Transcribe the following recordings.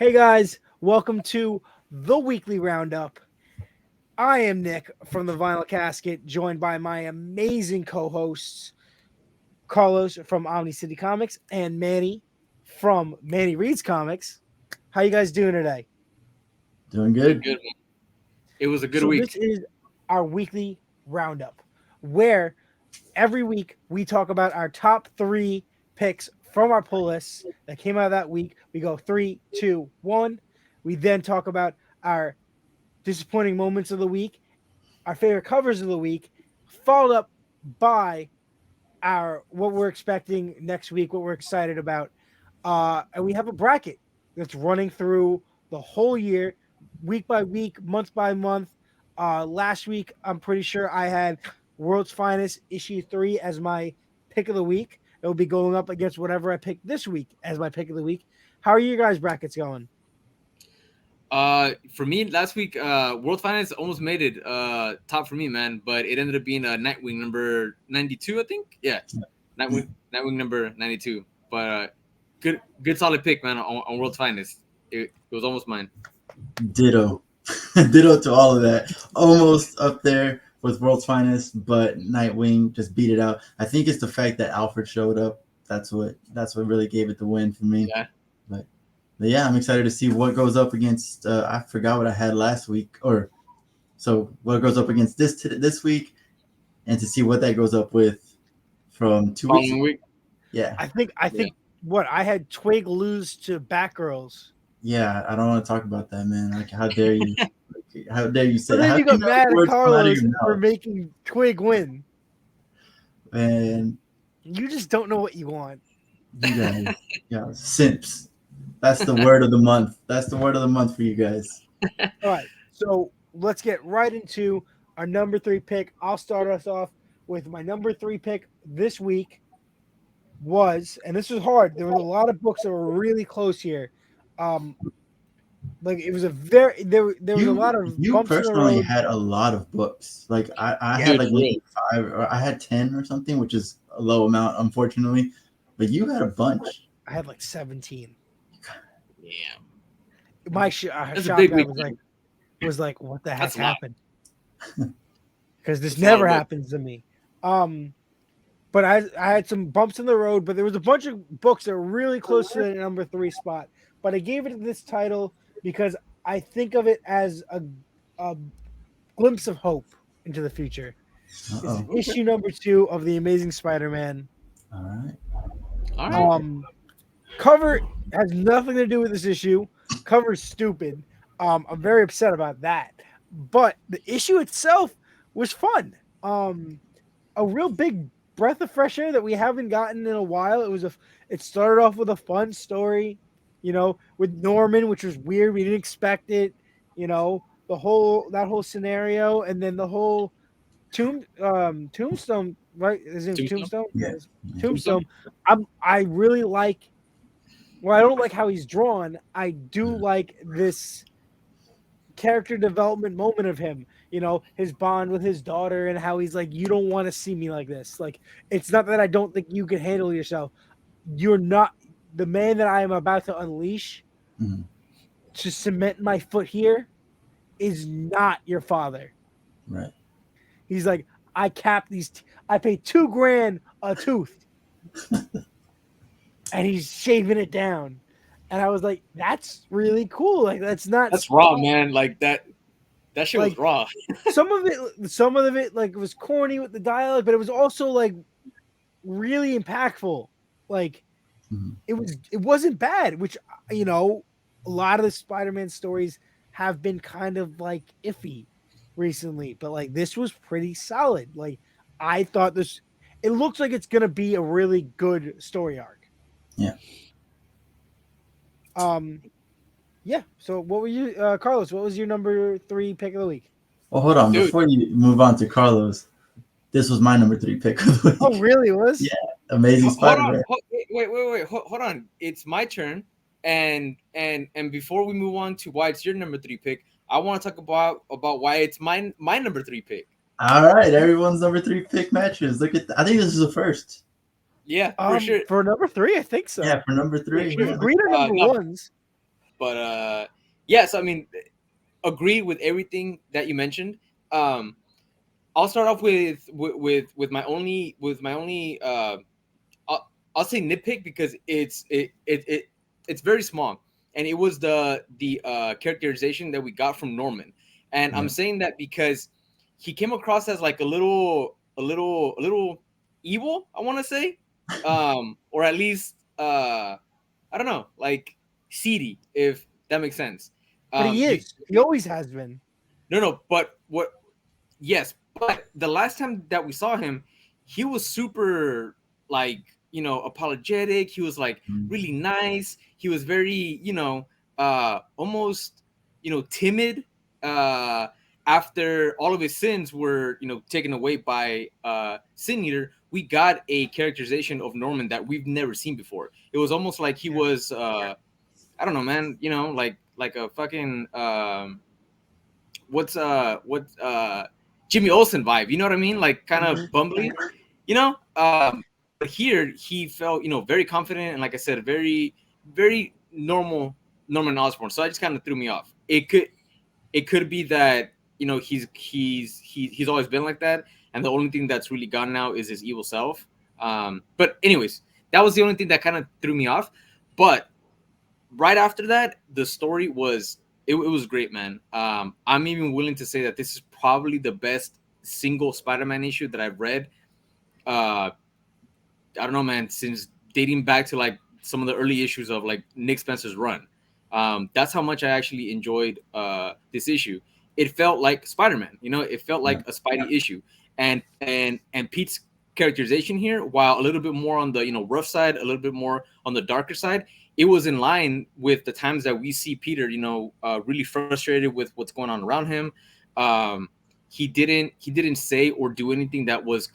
Hey guys, welcome to the weekly roundup. I am Nick from the Vinyl Casket, joined by my amazing co-hosts Carlos from Omni City Comics and Manny from Manny Reads Comics. How you guys doing today? Doing Doing good. good, man. It was a good So this week. is our weekly roundup, where every week we talk about our top 3 picks from our pull lists that came out that week. We go 3, 2, 1. We then talk about our disappointing moments of the week, our favorite covers of the week, followed up by our what we're expecting next week, what we're excited about. And we have a bracket that's running through the whole year, week by week, month by month. Last week, I'm pretty sure I had World's Finest issue 3 as my pick of the week. It will be going up against whatever I picked this week as my pick of the week. How are you guys' brackets going? For me, last week, World Finance almost made it top for me, man. But it ended up being a Nightwing number 92, I think. Yeah, Nightwing number 92. But good solid pick, man, on World Finest. It was almost mine. Ditto. Ditto to all of that. Almost up there with World's Finest, but Nightwing just beat it out. I think it's the fact that Alfred showed up. That's what really gave it the win for me. Yeah. But yeah, I'm excited to see what goes up against. I forgot what I had last week, so what goes up against this week, and to see what that goes up with from 2 weeks. Following week. Yeah, I think what I had Twig lose to Batgirls. yeah. I don't want to talk about that, man. Like, how dare you? How dare you say But that? then How you can got mad at words come out of Carlos your for mouth? making Twig win. Man, You just don't know what you want. you guys, yeah, simps. That's the word of the month. That's the word of the month for you guys. All right, so let's get right into our number 3 pick. I'll start us off with my number 3 pick this week was, and this was hard. There was a lot of books that were really close here. Like it was a very there was a lot of You bumps in the personally road. had a lot of books. Like I Yeah, had Dude, like real. maybe 5, or I had 10 or something, which is a low amount, unfortunately. But you had a bunch. I had like 17. Yeah. My That's a shop big guy week. was like, what the heck That's a lot. happened? Because this That's a lot of never books. happens to me. But I had some bumps in the road, but there was a bunch of books that were really close to the number 3 spot. But I gave it this title because I think of it as a glimpse of hope into the future. This is Uh-oh. issue number 2 of the Amazing Spider-Man. All right. All right. Cover has nothing to do with this issue. Cover's stupid. I'm very upset about that. But the issue itself was fun. A real big breath of fresh air that we haven't gotten in a while. It started off with a fun story, with Norman, which was weird. We didn't expect it, that whole scenario, and then the whole Tombstone, right? Is it Tombstone? Tombstone? Yeah. Tombstone. I really like. Well, I don't like how he's drawn. I do like this character development moment of him. His bond with his daughter and how he's like, you don't want to see me like this. Like, it's not that I don't think you can handle yourself. You're not the man that I am about to unleash Mhm. to cement my foot here is not your father. Right. He's like, I cap these. I pay $2,000 a tooth, and he's shaving it down. And I was like, that's really cool. Like, that's not. That's raw, man. Like that shit was Like, raw. some of it like was corny with the dialogue, but it was also like really impactful. Like, Mhm. it wasn't bad, which a lot of the Spider-Man stories have been kind of like iffy recently, but like this was pretty solid. Like, I thought it looks like it's gonna be a really good story arc. Yeah. Yeah. So what were you, Carlos? What was your number 3 pick of the week? Well, hold on. Dude. Before you move on to Carlos, this was my number 3 pick of the week. Oh, really? It was? Yeah. Amazing Hold Spider-Man. on. Wait. Hold on. It's my turn. And before we move on to why it's your number 3 pick, I want to talk about why it's my number 3 pick. All right. Everyone's number 3 pick matches. Look at that. I think this is the first. Yeah, for sure. For number 3, I think so. Yeah, for number 3. For sure. Yeah. Agreed on number no. ones. yes, I mean, agree with everything that you mentioned. I'll start off with my only I'll say nitpick because it's very small, and it was the characterization that we got from Norman, and I'm saying that because he came across as like a little evil, I want to say, or at least I don't know, like seedy, if that makes sense. But he is. He always has been. No, but what? Yes, but the last time that we saw him, he was super like apologetic. He was like really nice. He was very almost timid. After all of his sins were taken away by Sin Eater, we got a characterization of Norman that we've never seen before. It was almost like he was I don't know, man. Like a fucking what Jimmy Olsen vibe. You know what I mean? Like kind of bumbly. But here he felt very confident and, like I said, very very Norman Osborn. So I just kind of threw me off. It could be that he's always been like that, and the only thing that's really gone now is his evil self. But anyways, that was the only thing that kind of threw me off. But right after that, the story was it was great, man. I'm even willing to say that this is probably the best single Spider-Man issue that I've read. I don't know, man, since dating back to like some of the early issues of like Nick Spencer's run. That's how much I actually enjoyed this issue. It felt like Spider-Man, it felt like a Spidey issue, and Pete's characterization here, while a little bit more on the rough side, a little bit more on the darker side, it was in line with the times that we see Peter, really frustrated with what's going on around him. He didn't say or do anything that was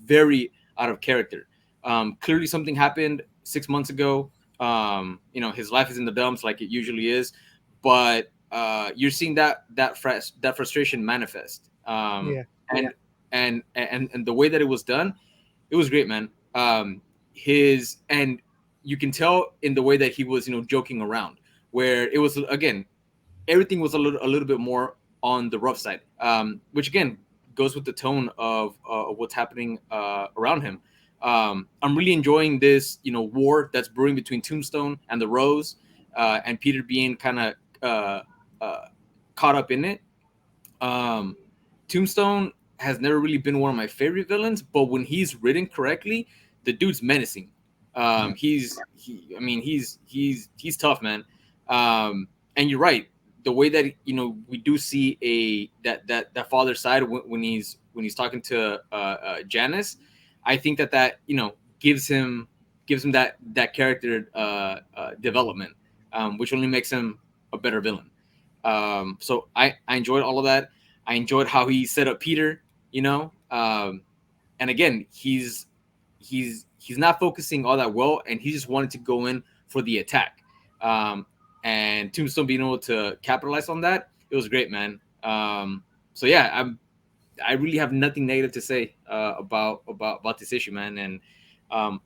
very out of character. Clearly, something happened 6 months ago. His life is in the dumps like it usually is, but you're seeing that frustration manifest. And the way that it was done, it was great, man. And you can tell in the way that he was, joking around, where it was, again, everything was a little bit more on the rough side, which again goes with the tone of what's happening around him. I'm really enjoying this, war that's brewing between Tombstone and the Rose, and Peter being kind of caught up in it. Tombstone has never really been one of my favorite villains, but when he's written correctly, the dude's menacing. He's tough, man. And you're right. The way that we do see that father side when he's talking to Janice, I think that gives him that character development, which only makes him a better villain. So I enjoyed all of that. I enjoyed how he set up Peter, and again, he's not focusing all that well, and he just wanted to go in for the attack. And Tombstone being able to capitalize on that, it was great, man. So yeah, I really have nothing negative to say about this issue, man. And I'm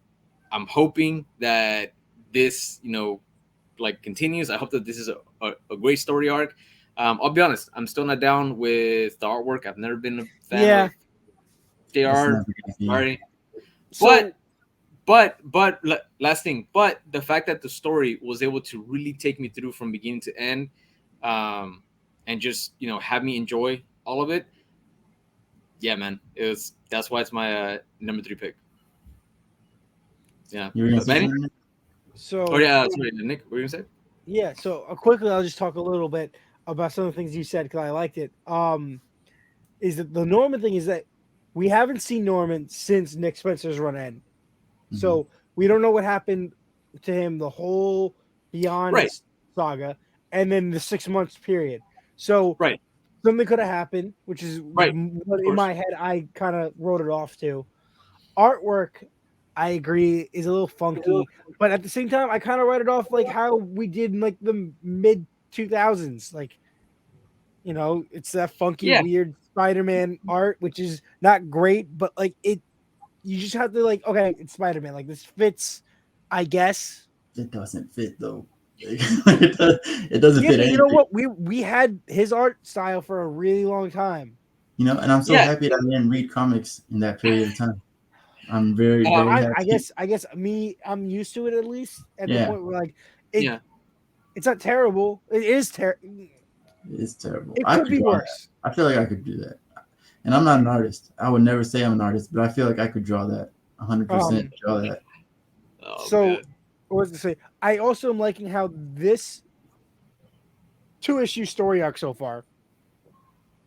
hoping that this, continues. I hope that this is a great story arc. I'll be honest, I'm still not down with the artwork. I've never been a fan of JR. Sorry. But last thing, but the fact that the story was able to really take me through from beginning to end, and just have me enjoy all of it. Yeah, man, that's why it's my number 3 pick. Yeah, Manny? So, sorry, Nick, what were you gonna say? Yeah, so quickly, I'll just talk a little bit about some of the things you said because I liked it. Is that the Norman thing is that we haven't seen Norman since Nick Spencer's run end. So we don't know what happened to him the whole Beyond saga and then the 6 months period. So something could have happened, which is what in my head I kind of wrote it off to. Artwork, I agree, is a little funky, but at the same time, I kind of write it off like how we did in like the mid 2000s. Like, it's that funky, weird Spider-Man art, which is not great, but like you just have to okay, it's Spider-Man. Like this fits, I guess. It doesn't fit though. It doesn't Yeah, fit but anything. you know what? We had his art style for a really long time. You know, and I'm so Yeah. happy that I didn't read comics in that period of time. I'm very, Uh, very I happy. guess I'm used to it at least at the Yeah, point where like it Yeah. it's not terrible. It is terrible. it's terrible. It I could could be draw that. worse. I feel like I could do that. And I'm not an artist. I would never say I'm an artist, but I feel like I could draw that. 100% Um. draw that. Oh So man. what was to say? I also am liking how this 2-issue story arc so far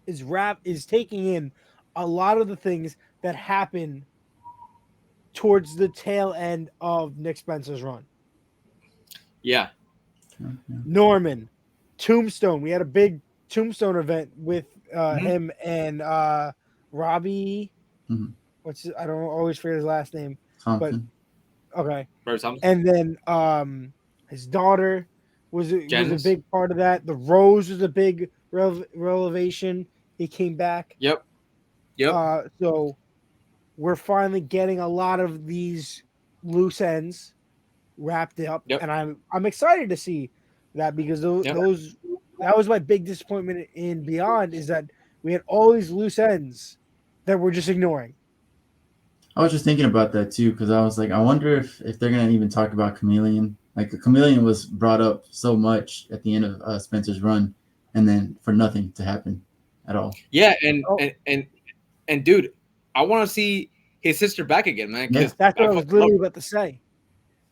is taking in a lot of the things that happen towards the tail end of Nick Spencer's run. Yeah. Yeah, yeah. Norman, Tombstone. We had a big Tombstone event with Mhm. him and Robbie. Mhm. I don't always forget his last name, but Something. okay. Bryce Thompson. And then his daughter was a Janice. big part of that. The Rose was a big revelation. He came back. Yep. Yep. So we're finally getting a lot of these loose ends wrapped up, Yep. and I'm excited to see that because Yep. those that was my big disappointment in Beyond is that we had all these loose ends that we're just ignoring. I was just thinking about that too, because I was like, I wonder if they're gonna even talk about Chameleon. Like the Chameleon was brought up so much at the end of Spencer's run, and then for nothing to happen at all. Yeah, and Oh. and dude, I want to see his sister back again, man. Yeah. Because That's what I was literally about to say.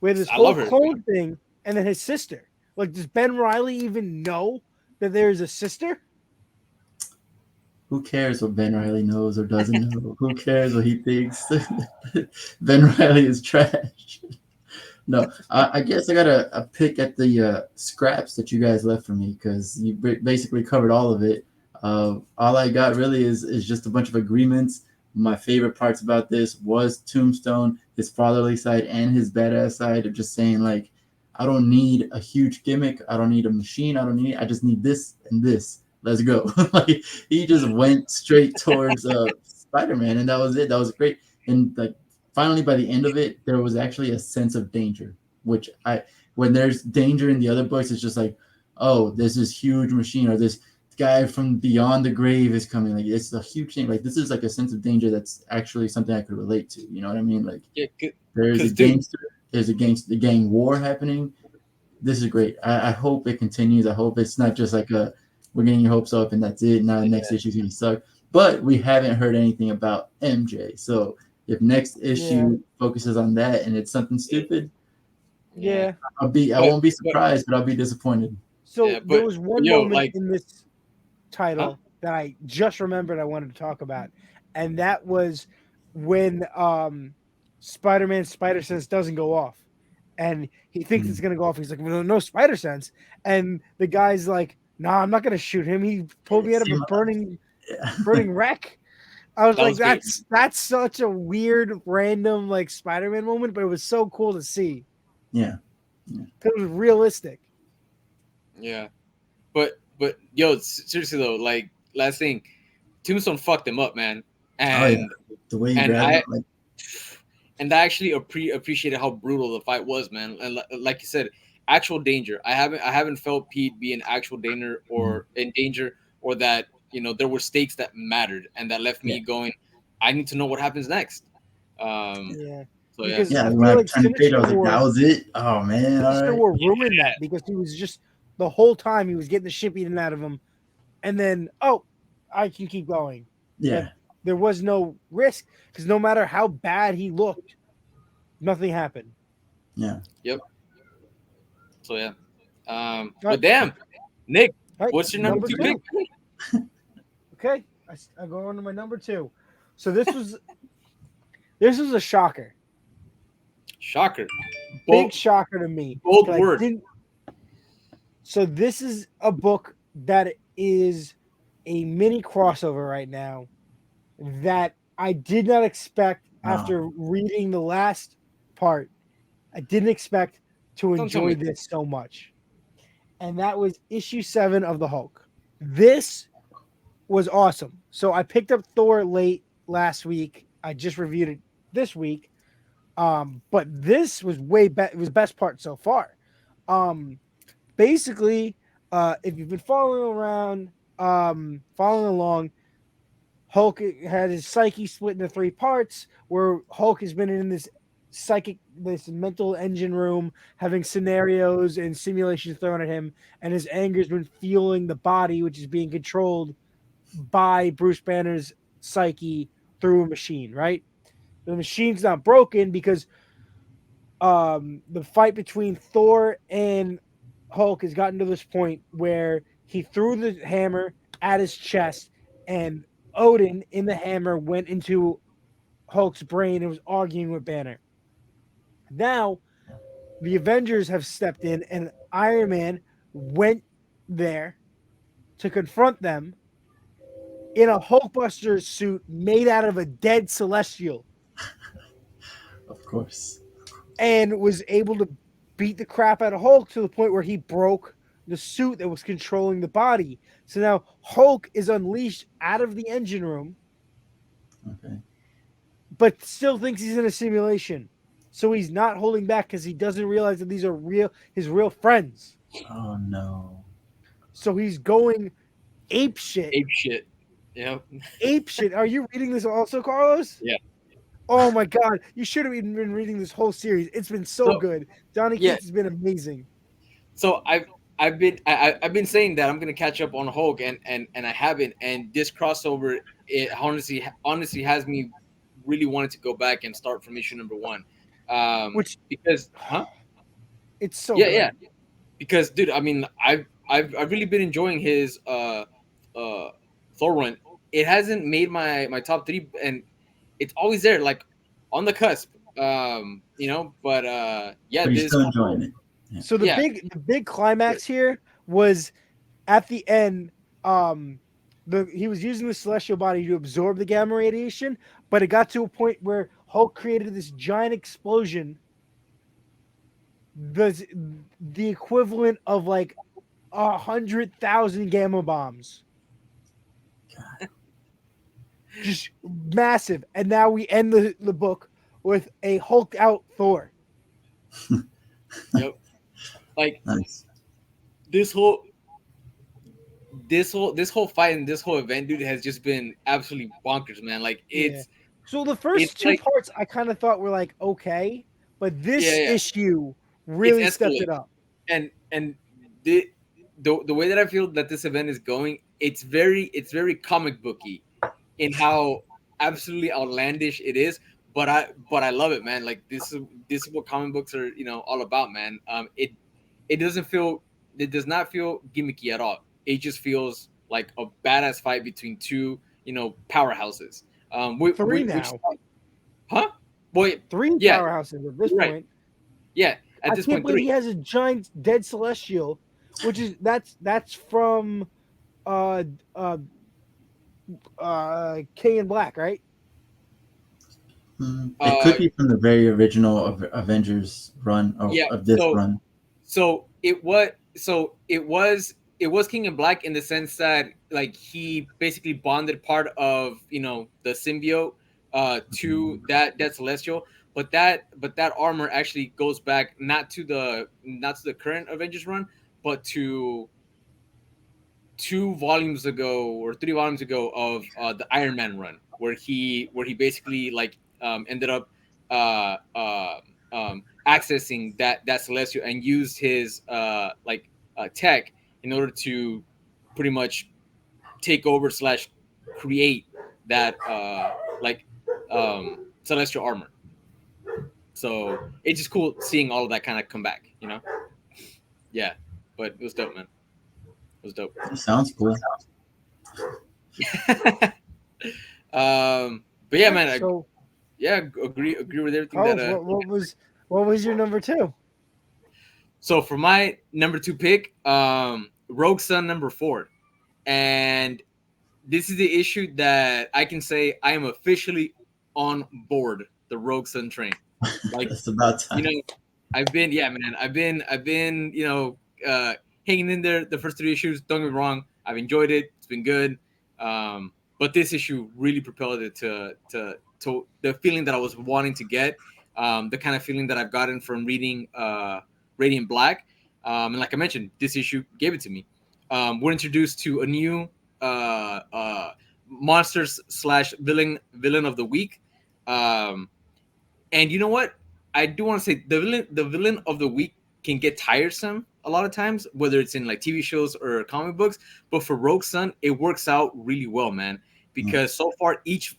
We had this I whole love her. clone thing, and then his sister. Like, does Ben Riley even know that there is a sister? Who cares what Ben Riley knows or doesn't know? Who cares what he thinks? Ben Riley is trash. No, I guess I got a pick at the scraps that you guys left for me because you basically covered all of it. All I got really is just a bunch of agreements. My favorite parts about this was Tombstone, his fatherly side and his badass side of just saying like, I don't need a huge gimmick. I don't need a machine. I just need this and this. Let's go. Like he just went straight towards Spider-Man, and that was it. That was great. And like finally, by the end of it, there was actually a sense of danger. Which when there's danger in the other books, it's just like, oh, there's this huge machine, or this guy from beyond the grave is coming. Like it's a huge thing. Like this is like a sense of danger that's actually something I could relate to. You know what I mean? Like Yeah, there's a 'cause, dude- gangster. There's the gang war happening. This is great. I hope it continues. I hope it's not just like we're getting your hopes up and that's it. Now the next issue is gonna suck. But we haven't heard anything about MJ. So if next issue focuses on that and it's something stupid, Yeah. I won't be surprised, but I'll be disappointed. So Yeah, there but- was one yo, moment like- in this title that I just remembered I wanted to talk about, and that was when Spider-Man's spider sense doesn't go off, and he thinks it's gonna go off. He's like, no spider sense, and the guy's like, nah, I'm not gonna shoot him. He pulled me out of a burning wreck. I was That like, was great. that's such a weird, random like Spider-Man moment, but it was so cool to see Yeah. because it was realistic. Yeah, but yo, seriously though, like last thing, Tombstone fucked him up, man, and The way he and grabbed I- it, like and I actually appreciated how brutal the fight was, man. And like you said, actual danger. I haven't felt Pete be in actual danger or in danger, or that there were stakes that mattered and that left me going, I need to know what happens next. Yeah. So yeah, Because yeah, I when feel I like turned the page, I was like, Sinister that War- was it. Oh man, all Sinister right. War ruined that because he was just the whole time he was getting the shit beaten out of him, and then I can keep going. Yeah. There was no risk because no matter how bad he looked, nothing happened. Yeah. so yeah. But damn, Nick, All right, what's your number two pick? Okay, I go on to my number 2. So this was a shocker, Shocker. big shocker to me. bold 'cause I word. didn't- So this is a book that is a mini crossover right now that I did not expect after reading the last part. I didn't expect to Don't tell enjoy me. this so much. And that was issue 7 of the Hulk. This was awesome. So I picked up Thor late last week. I just reviewed it this week. But this was way better. It was best part so far. basically, if you've been following along, Hulk had his psyche split into three parts, where Hulk has been in this mental engine room, having scenarios and simulations thrown at him, and his anger's been fueling the body, which is being controlled by Bruce Banner's psyche through a machine, right? The machine's not broken because the fight between Thor and Hulk has gotten to this point where he threw the hammer at his chest, and Odin in the hammer went into Hulk's brain and was arguing with Banner. Now, the Avengers have stepped in, and Iron Man went there to confront them in a Hulkbuster suit made out of a dead Celestial, Of course. and was able to beat the crap out of Hulk to the point where he broke the suit that was controlling the body. So now Hulk is unleashed out of the engine room, Okay. but still thinks he's in a simulation. So he's not holding back because he doesn't realize that these are his real friends. Oh no. So he's going ape shit. Ape shit. Yeah. Ape shit. Are you reading this also, Carlos? Yeah. Oh my god, you should have even been reading this whole series. It's been so good. Johnny yeah. Cates has been amazing. So I've been saying that I'm gonna catch up on Hulk, and I haven't. And this crossover, it honestly has me really wanted to go back and start from issue number 1. Which because it's so yeah good. yeah because dude, I mean I've really been enjoying his Thor run. It hasn't made my top 3, and it's always there, like on the cusp. You know, but yeah, But you're this still enjoying it. Yeah. So the big climax here was at the end. He was using the celestial body to absorb the gamma radiation, but it got to a point where Hulk created this giant explosion, the equivalent of like 100,000 gamma bombs. Just massive. And now we end the book with a Hulk out Thor. Yep. Like Nice. this whole fight and this whole event, dude, has just been absolutely bonkers, man. Like it's so the first two like, parts I kind of thought were like okay, but this issue really stepped it up. And the way that I feel that this event is going, it's very comic booky in how absolutely outlandish it is. But I love it, man. Like this is what comic books are, you know, all about, man. It does not feel gimmicky at all. It just feels like a badass fight between two, you know, powerhouses. Three now. Huh? Boy, 3 powerhouses at this point. Yeah, at this point, 3. He has a giant dead celestial, which is that's from King in Black, right? It could be from the very original Avengers run of this run. So it was King in Black in the sense that like he basically bonded part of, you know, the symbiote to that celestial, but that armor actually goes back not to the current Avengers run, but to 2 volumes ago or 3 volumes ago of the Iron Man run, where he basically like ended up accessing that celestial and used his tech in order to pretty much take over / create that celestial armor. So it's just cool seeing all of that kind of come back, you know? Yeah, but it was dope, man. It was dope. It sounds cool. But yeah, man. Agree with everything. What was your number 2? So for my number 2 pick, RogueSun number 4, and this is the issue that I can say I am officially on board the RogueSun train. Like it's about time. You know, I've been, you know, hanging in there the first 3 issues. Don't get me wrong, I've enjoyed it. It's been good. But this issue really propelled it to the feeling that I was wanting to get, the kind of feeling that I've gotten from reading Radiant Black. And like I mentioned, this issue gave it to me. We're introduced to a new monsters slash villain of the week. And you know what? I do want to say the villain of the week can get tiresome a lot of times, whether it's in like TV shows or comic books. But for RogueSun, it works out really well, man. Because so far each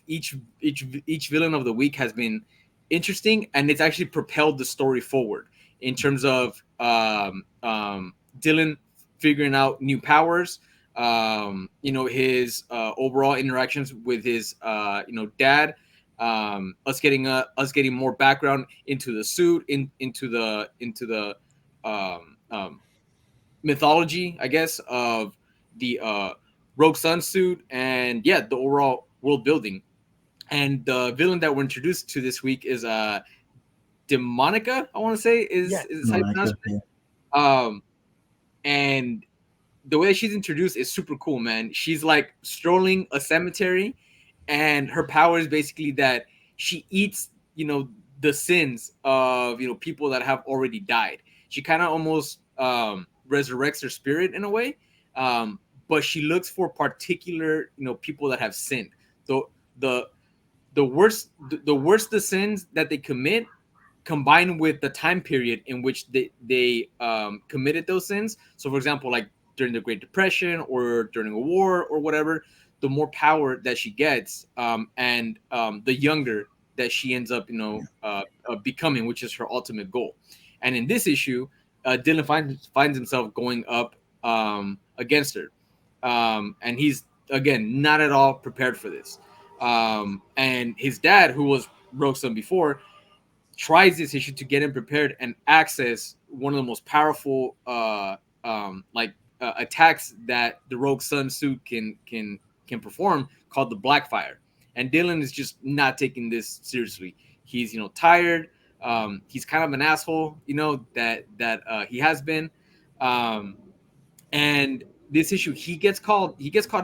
villain of the week has been interesting, and it's actually propelled the story forward in terms of Dylan figuring out new powers. His overall interactions with his dad, us getting more background into the suit, into the mythology, I guess, of the RogueSun suit, and yeah, the overall world building. And the villain that we're introduced to this week is Demonica, I want to say is how you pronounce it. And the way she's introduced is super cool, man. She's like strolling a cemetery, and her power is basically that she eats, the sins of people that have already died. She kind of almost resurrects their spirit in a way, but she looks for particular people that have sinned. So the worse the sins that they commit, combined with the time period in which they committed those sins. So, for example, like during the Great Depression or during a war or whatever, the more power that she gets, and the younger that she ends up, becoming, which is her ultimate goal. And in this issue, Dylan finds himself going up against her, and he's again not at all prepared for this. And his dad, who was RogueSun before, tries this issue to get him prepared and access one of the most powerful attacks that the RogueSun suit can perform, called the Blackfire. And Dylan is just not taking this seriously. He's tired. He's kind of an asshole, that he has been. And this issue, he gets called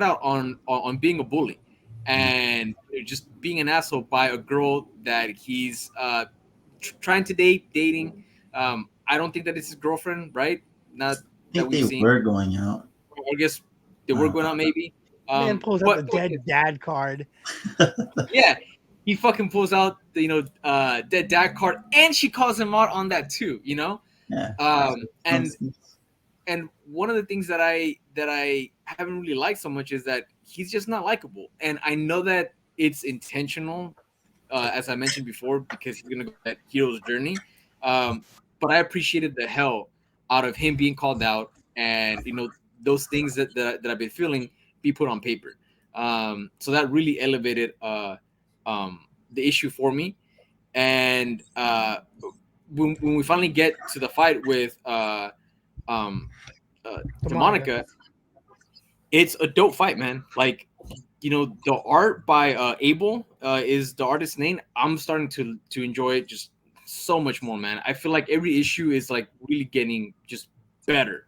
out on being a bully and just being an asshole by a girl that he's trying to dating. I don't think that it's his girlfriend, right? Not that we've seen. Were going out. I guess they were going out, maybe. Man pulls out the dead dad card. Yeah, he fucking pulls out the dead dad card, and she calls him out on that too. Yeah. And one of the things that I haven't really liked so much is that he's just not likable, and I know that it's intentional, as I mentioned before, because he's gonna go that hero's journey. But I appreciated the hell out of him being called out, and those things that I've been feeling be put on paper. So that really elevated the issue for me. And when we finally get to the fight with Demonica, it's a dope fight, man. Like, the art by Abel is the artist's name. I'm starting to enjoy it just so much more, man. I feel like every issue is like really getting just better.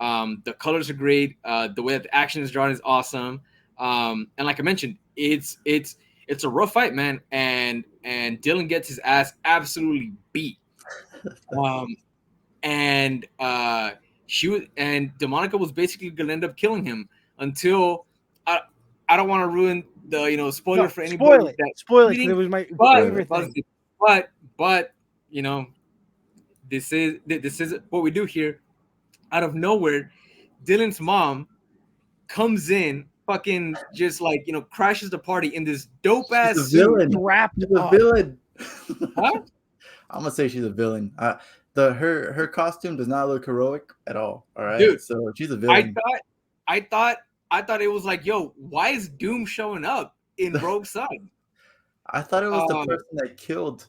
The colors are great. The way that the action is drawn is awesome. And like I mentioned, it's a rough fight, man. And Dylan gets his ass absolutely beat. And Demonica was basically gonna end up killing him until I don't want to ruin the spoiler for anybody. Spoil it. It was my favorite thing. But this is what we do here. Out of nowhere, Dylan's mom comes in, fucking just like crashes the party in this dope ass suit. Wrapped she's a villain. Huh? I'm gonna say she's a villain. Her costume does not look heroic at all. All right, dude. So she's a villain. I thought it was like, yo, why is Doom showing up in RogueSun? I thought it was the person that killed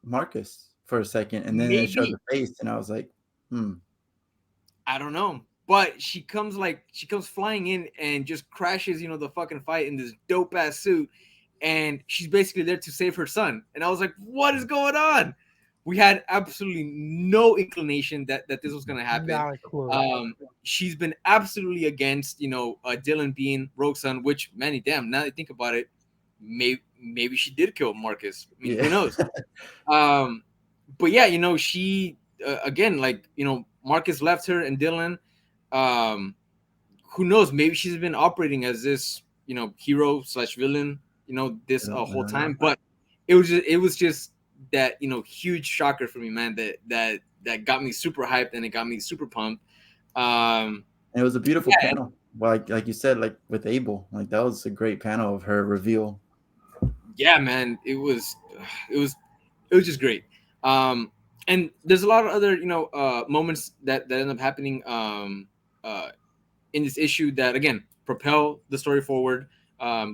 Marcus for a second, and then it showed the face, and I was like, I don't know. But she comes flying in and just crashes, the fucking fight in this dope ass suit, and she's basically there to save her son. And I was like, what is going on? We had absolutely no inclination that this was gonna happen. She's been absolutely against, Dylan being RogueSun, which, Manny, damn, now that I think about it, maybe she did kill Marcus. I mean, who knows? But yeah, she again, like, Marcus left her and Dylan, who knows? Maybe she's been operating as this, hero / villain, this whole time. But it was just that, huge shocker for me, man. That got me super hyped and it got me super pumped. And it was a beautiful panel. Like you said, like with Abel, like that was a great panel of her reveal. Yeah, man, it was just great. And there's a lot of other moments that end up happening in this issue that again propel the story forward,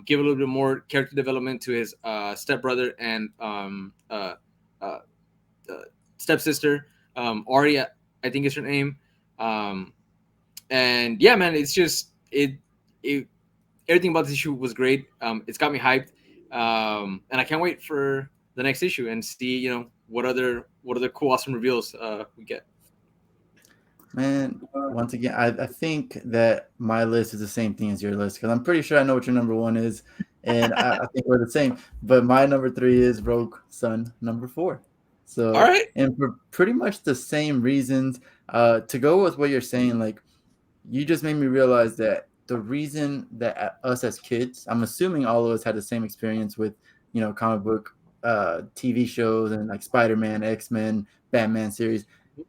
give a little bit more character development to his stepbrother and stepsister, Ari, I think is her name. And yeah, man, it's just it everything about this issue was great. It's got me hyped, and I can't wait for the next issue and see what other cool awesome reveals we get. Man, once again, I think that my list is the same thing as your list because I'm pretty sure I know what your number 1 is, and I think we're the same. But my number 3 is RogueSun number 4. So, all right, and for pretty much the same reasons, to go with what you're saying, like you just made me realize that the reason that us as kids, I'm assuming all of us had the same experience with, comic book TV shows and like Spider-Man, X-Men, Batman series.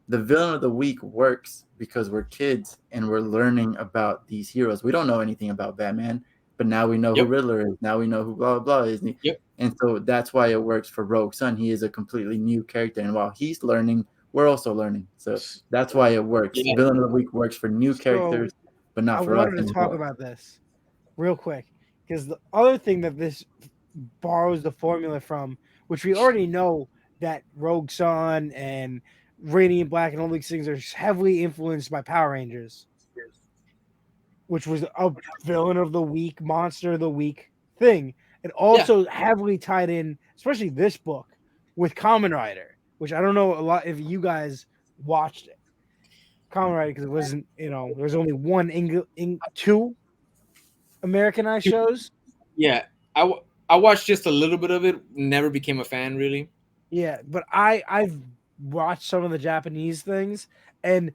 The villain of the week works because we're kids and we're learning about these heroes. We don't know anything about Batman, but now we know who Riddler is. Now we know who blah, blah, blah is. Yep. And so that's why it works for RogueSun. He is a completely new character. And while he's learning, we're also learning. So that's why it works. Yeah. Villain of the week works for new characters, but not for us. I wanted to talk about this real quick because the other thing that this borrows the formula from, which we already know that RogueSun and Radiant Black and all these things are heavily influenced by Power Rangers, which was a villain of the week, monster of the week thing. And also heavily tied in, especially this book, with Kamen Rider, which I don't know a lot if you guys watched it. Kamen Rider, because it wasn't, there's only two Americanized shows. Yeah, I watched just a little bit of it. Never became a fan, really. Yeah, but I've watched some of the Japanese things, and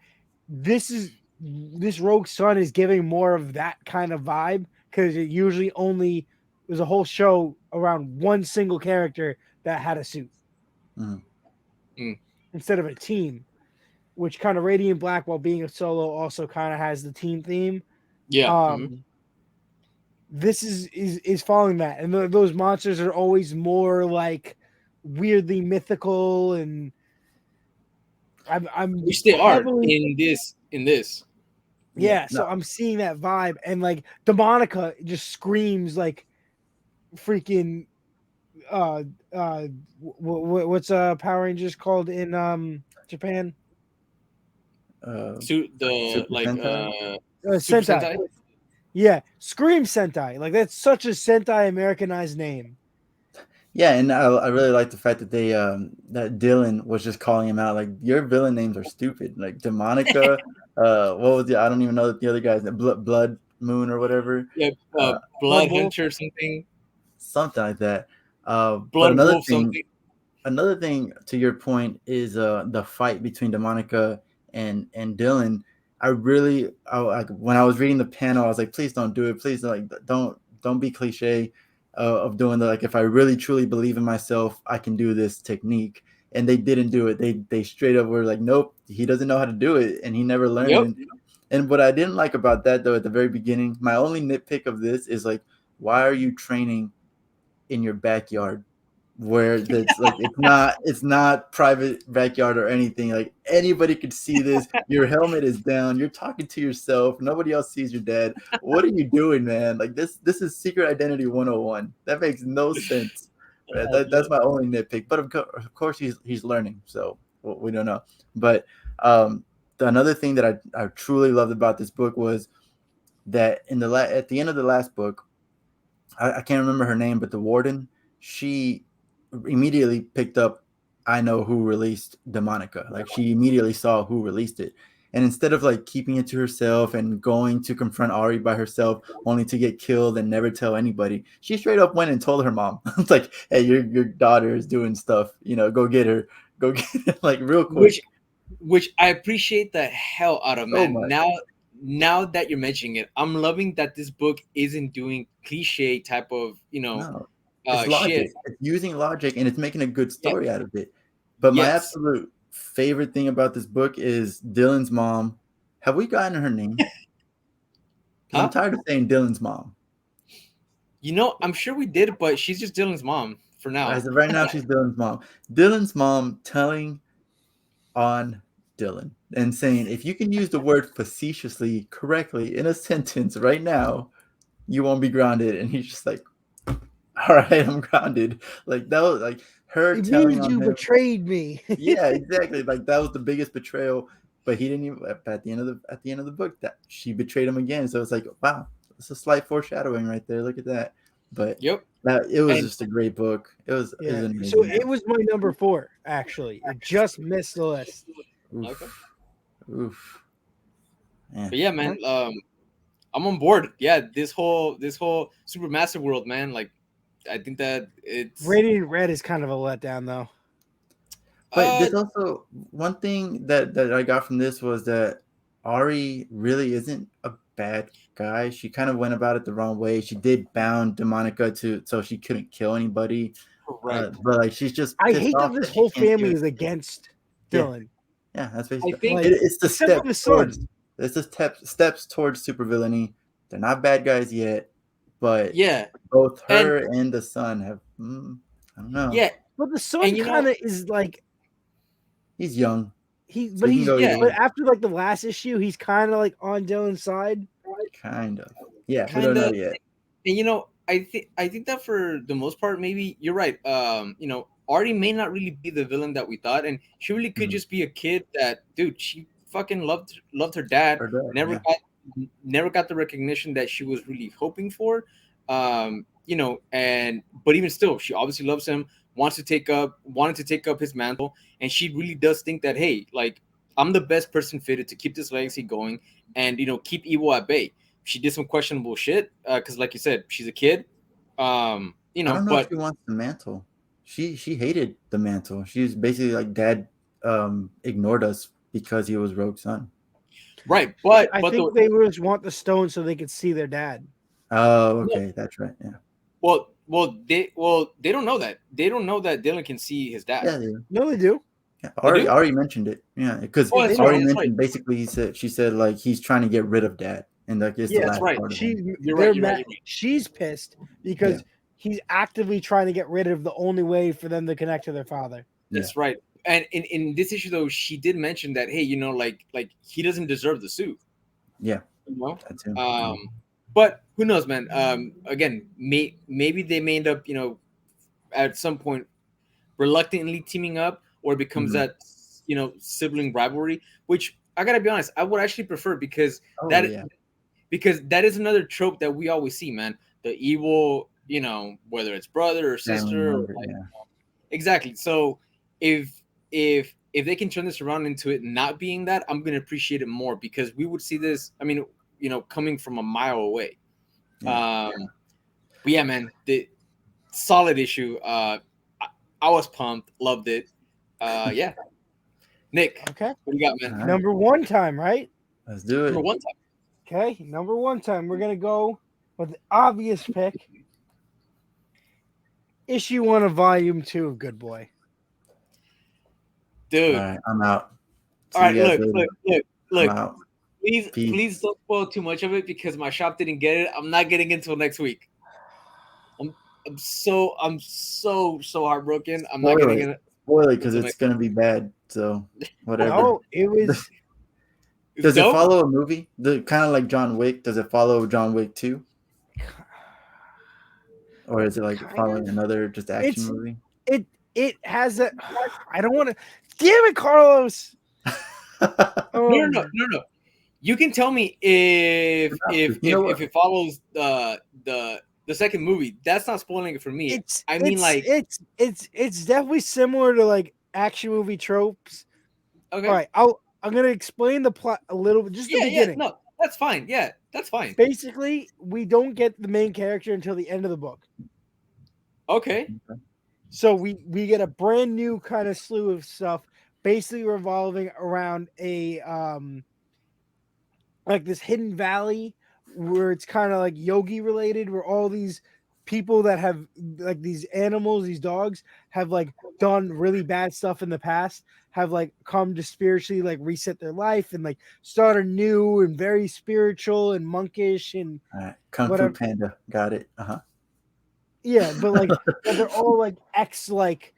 this RogueSun is giving more of that kind of vibe because it usually only was a whole show around one single character that had a suit instead of a team, which kind of Radiant Black, while being a solo, also kind of has the team theme. Yeah. This is following that, and those monsters are always more like weirdly mythical, and I'm which they are in this. Yeah, so I'm seeing that vibe, and like Demonica just screams like freaking what's Power Rangers called in Japan? Sentai. Sentai. Yeah, Scream Sentai. Like that's such a Sentai Americanized name. Yeah, and I really like the fact that they that Dylan was just calling him out like your villain names are stupid. Like Demonica, what was I don't even know the other guy's Blood Moon or whatever. Yeah, Blood Hunter something like that. Blood Wolf something. Another thing to your point is the fight between Demonica and Dylan. When I was reading the panel, I was like, please don't do it. Please don't be cliche. Of doing the if I really truly believe in myself, I can do this technique, and they didn't do it. They straight up were like, nope, he doesn't know how to do it, and he never learned. Yep. And what I didn't like about that though, at the very beginning, my only nitpick of this is like, why are you training in your backyard, where that's like it's not private backyard or anything. Like anybody could see this. Your helmet is down. You're talking to yourself. Nobody else sees your dad. What are you doing, man? Like this is Secret Identity 101. That makes no sense. That's my only nitpick. But of course he's learning, so we don't know. But another thing that I truly loved about this book was that at the end of the last book, I can't remember her name, but the warden, she immediately picked up, I know who released Demonica. Like she immediately saw who released it. And instead of like keeping it to herself and going to confront Ari by herself only to get killed and never tell anybody, she straight up went and told her mom. It's like, hey, your daughter is doing stuff, go get her. Go get her, like real quick. which I appreciate the hell out of, So man. much. Now that you're mentioning it, I'm loving that this book isn't doing cliche type of No, it's shit. logic. It's using logic and it's making a good Yeah. story out of it. But my Yes. absolute favorite thing about this book is Dylan's mom. Have we gotten her name? 'Cause I'm Huh? tired of saying Dylan's mom. I'm sure we did, but she's just Dylan's mom for now. As of right now, she's Dylan's mom. Dylan's mom telling on Dylan and saying, if you can use the word facetiously correctly in a sentence right now, you won't be grounded. And he's just like, all right, I'm grounded. Like that was like her It telling means on you him. betrayed me. Yeah, exactly. Like that was the biggest betrayal. But he didn't even at the end of the book that she betrayed him again. So it's like, wow, it's a slight foreshadowing right there. Look at that. But Yep. it was And just a great book. It was Yeah. amazing. So it was my number 4, actually. It just missed the list. Oof. Okay. Oof. Man. But yeah, man, I'm on board. Yeah, this whole Supermassive world, man. Like, I think that it's Radiant Red is kind of a letdown, though. But there's also one thing that I got from this was that Ari really isn't a bad guy. She kind of went about it the wrong way. She did bound Demonica so she couldn't kill anybody. right. But like she's just I pissed hate off that this she whole can't do family it. is against Yeah. Dylan. Yeah, that's basically. I think- it's the except for the son. It's the steps towards supervillainy. They're not bad guys yet, but Yeah, both her and the son have. I don't know. yeah. But the son And kind of is like He's young. but he can go either but way. after like the last issue, he's kind of like on Dylan's side. Kind of. Yeah, we don't know yet. And I think that for the most part, maybe you're right. Artie may not really be the villain that we thought, and she really could just be a kid that, dude, she fucking loved her dad. Never got the recognition that she was really hoping for. But even still, she obviously loves him, wanted to take up his mantle, and she really does think that, hey, like, I'm the best person fitted to keep this legacy going and keep evil at bay. She did some questionable shit because, like you said, she's a kid. I don't know if she wants the mantle. She hated the mantle. She was basically like, Dad ignored us because he was RogueSun. Right, but I think they just want the stone so they could see their dad. Oh, okay, that's right. Yeah. Well, they don't know that. They don't know that Dylan can see his dad. Yeah, they do. No, they do. Yeah, Ari mentioned it. Yeah, because Ari mentioned basically she said like he's trying to get rid of Dad, and like it's the last part of him. You're right. She's pissed because he's actively trying to get rid of the only way for them to connect to their father. That's right. And in this issue though, she did mention that, hey, like he doesn't deserve the suit. Yeah. That's him. But who knows, man? Again, maybe they may end up, at some point reluctantly teaming up, or it becomes that sibling rivalry, which I gotta be honest, I would actually prefer because that is another trope that we always see, man. The evil, whether it's brother or sister, exactly. So if they can turn this around into it not being that, I'm gonna appreciate it more because we would see this. I mean, coming from a mile away. But yeah, man, the solid issue. I was pumped, loved it. Yeah. Nick, okay, what do you got, man? Number 1 time, right? Let's do it. Number 1 time. Okay, number 1 time. We're gonna go with the obvious pick. Issue 1 of Volume 2 of Good Boy. Dude. All right, I'm out. All right, look. Please don't spoil too much of it because my shop didn't get it. I'm not getting it until next week. I'm so heartbroken. I'm not getting it. Spoil it because it's gonna be bad. So whatever. No, it was. Does it follow a movie? Kind of like John Wick? Does it follow John Wick 2? Or is it like following another just action movie? It has a. I don't want to. Damn it, Carlos. No. You can tell me if it follows the second movie. That's not spoiling it for me. It's definitely similar to like action movie tropes. Okay. All right, I'm gonna explain the plot a little bit. Just the beginning. No, that's fine. Yeah, that's fine. Basically, we don't get the main character until the end of the book. Okay. So we get a brand new kind of slew of stuff basically revolving around a like this hidden valley where it's kind of like yogi related, where all these people that have like these animals, these dogs have like done really bad stuff in the past, have like come to spiritually like reset their life and like start anew and very spiritual and monkish and All right. Kung Fu whatever. Panda. Got it. Yeah, but like but they're all like ex like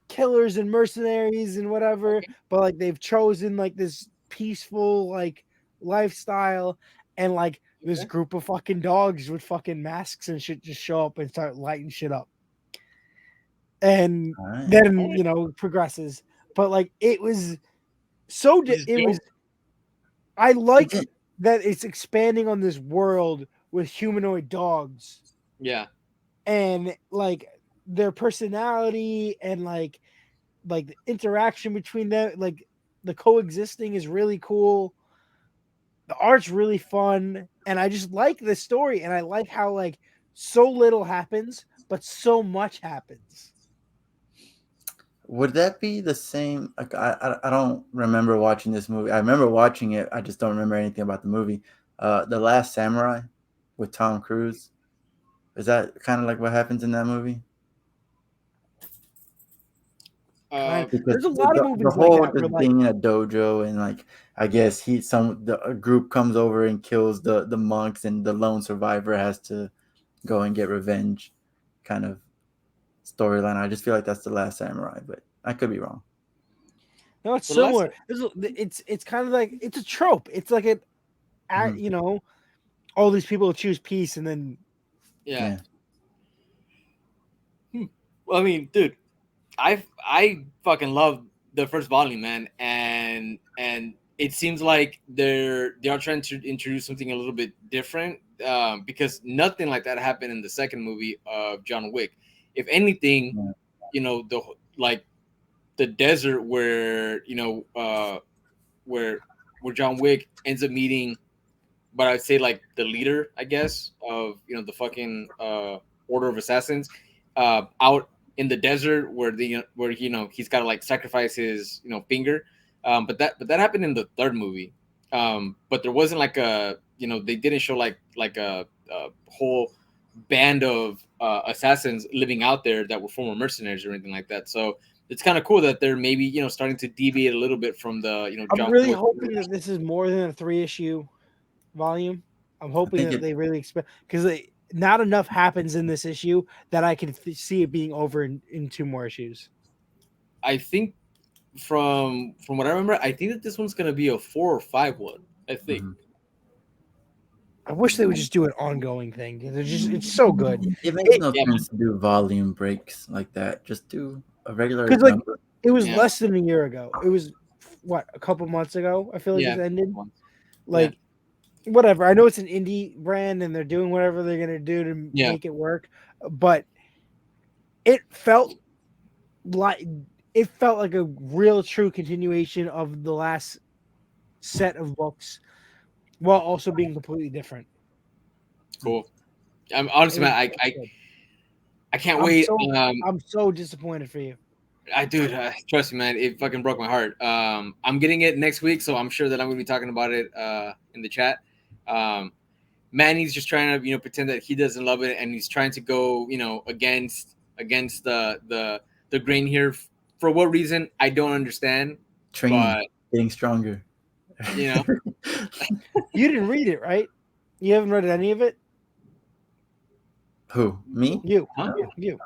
killers and mercenaries and whatever, but like they've chosen like this peaceful like lifestyle, and like this group of fucking dogs with fucking masks and shit just show up and start lighting shit up. And All right. then, you know, progresses. But like it was so it was I like that it's expanding on this world with humanoid dogs. Yeah. And like their personality and like the interaction between them, like the coexisting is really cool. The art's really fun, and I just like the story, and I like how like so little happens, but so much happens. Would that be the same? Like, I don't remember watching this movie. I remember watching it. I just don't remember anything about the movie. The Last Samurai with Tom Cruise. Is that kind of like what happens in that movie? There's a lot of movies the whole like that. just being in a dojo, and like I guess a group comes over and kills the monks, and the lone survivor has to go and get revenge, kind of storyline. I just feel like that's the Last Samurai, but I could be wrong. No, it's similar. It's kind of like it's a trope. It's like you know, all these people choose peace, and then yeah. Well, I mean, dude, I fucking love the first volume, man, and it seems like they are trying to introduce something a little bit different, because nothing like that happened in the second movie of John Wick. If anything, you know, the desert where where John Wick ends up meeting, but I'd say like the leader, I guess, of the fucking Order of Assassins, out in the desert where he's got to like sacrifice his finger, but that happened in the third movie, but there wasn't like they didn't show like a whole band of assassins living out there that were former mercenaries or anything like that. So it's kind of cool that they're maybe starting to deviate a little bit from the I'm really hoping that this is more than a 3-issue volume. I'm hoping that they really expect, because not enough happens in this issue that I can see it being over in 2 more issues. I think from what I remember, I think that this one's gonna be a 4 or 5 one. I think. I wish they would just do an ongoing thing. It's so good. It makes no sense to do volume breaks like that. Just do a regular. Because like it was less than a year ago. It was what, a couple months ago. I feel like it ended. Like whatever. I know it's an indie brand and they're doing whatever they're gonna do to make it work, but it felt like a real true continuation of the last set of books, while also being completely different. Cool. I'm honestly, man, I can't wait. I'm so disappointed for you. Trust me, man. It fucking broke my heart. I'm getting it next week, so I'm sure that I'm gonna be talking about it in the chat. Manny's just trying to pretend that he doesn't love it, and he's trying to go against the grain here. For what reason, I don't understand. Training, getting stronger. You didn't read it, right? You haven't read any of it? Who? Me? You. Huh? You.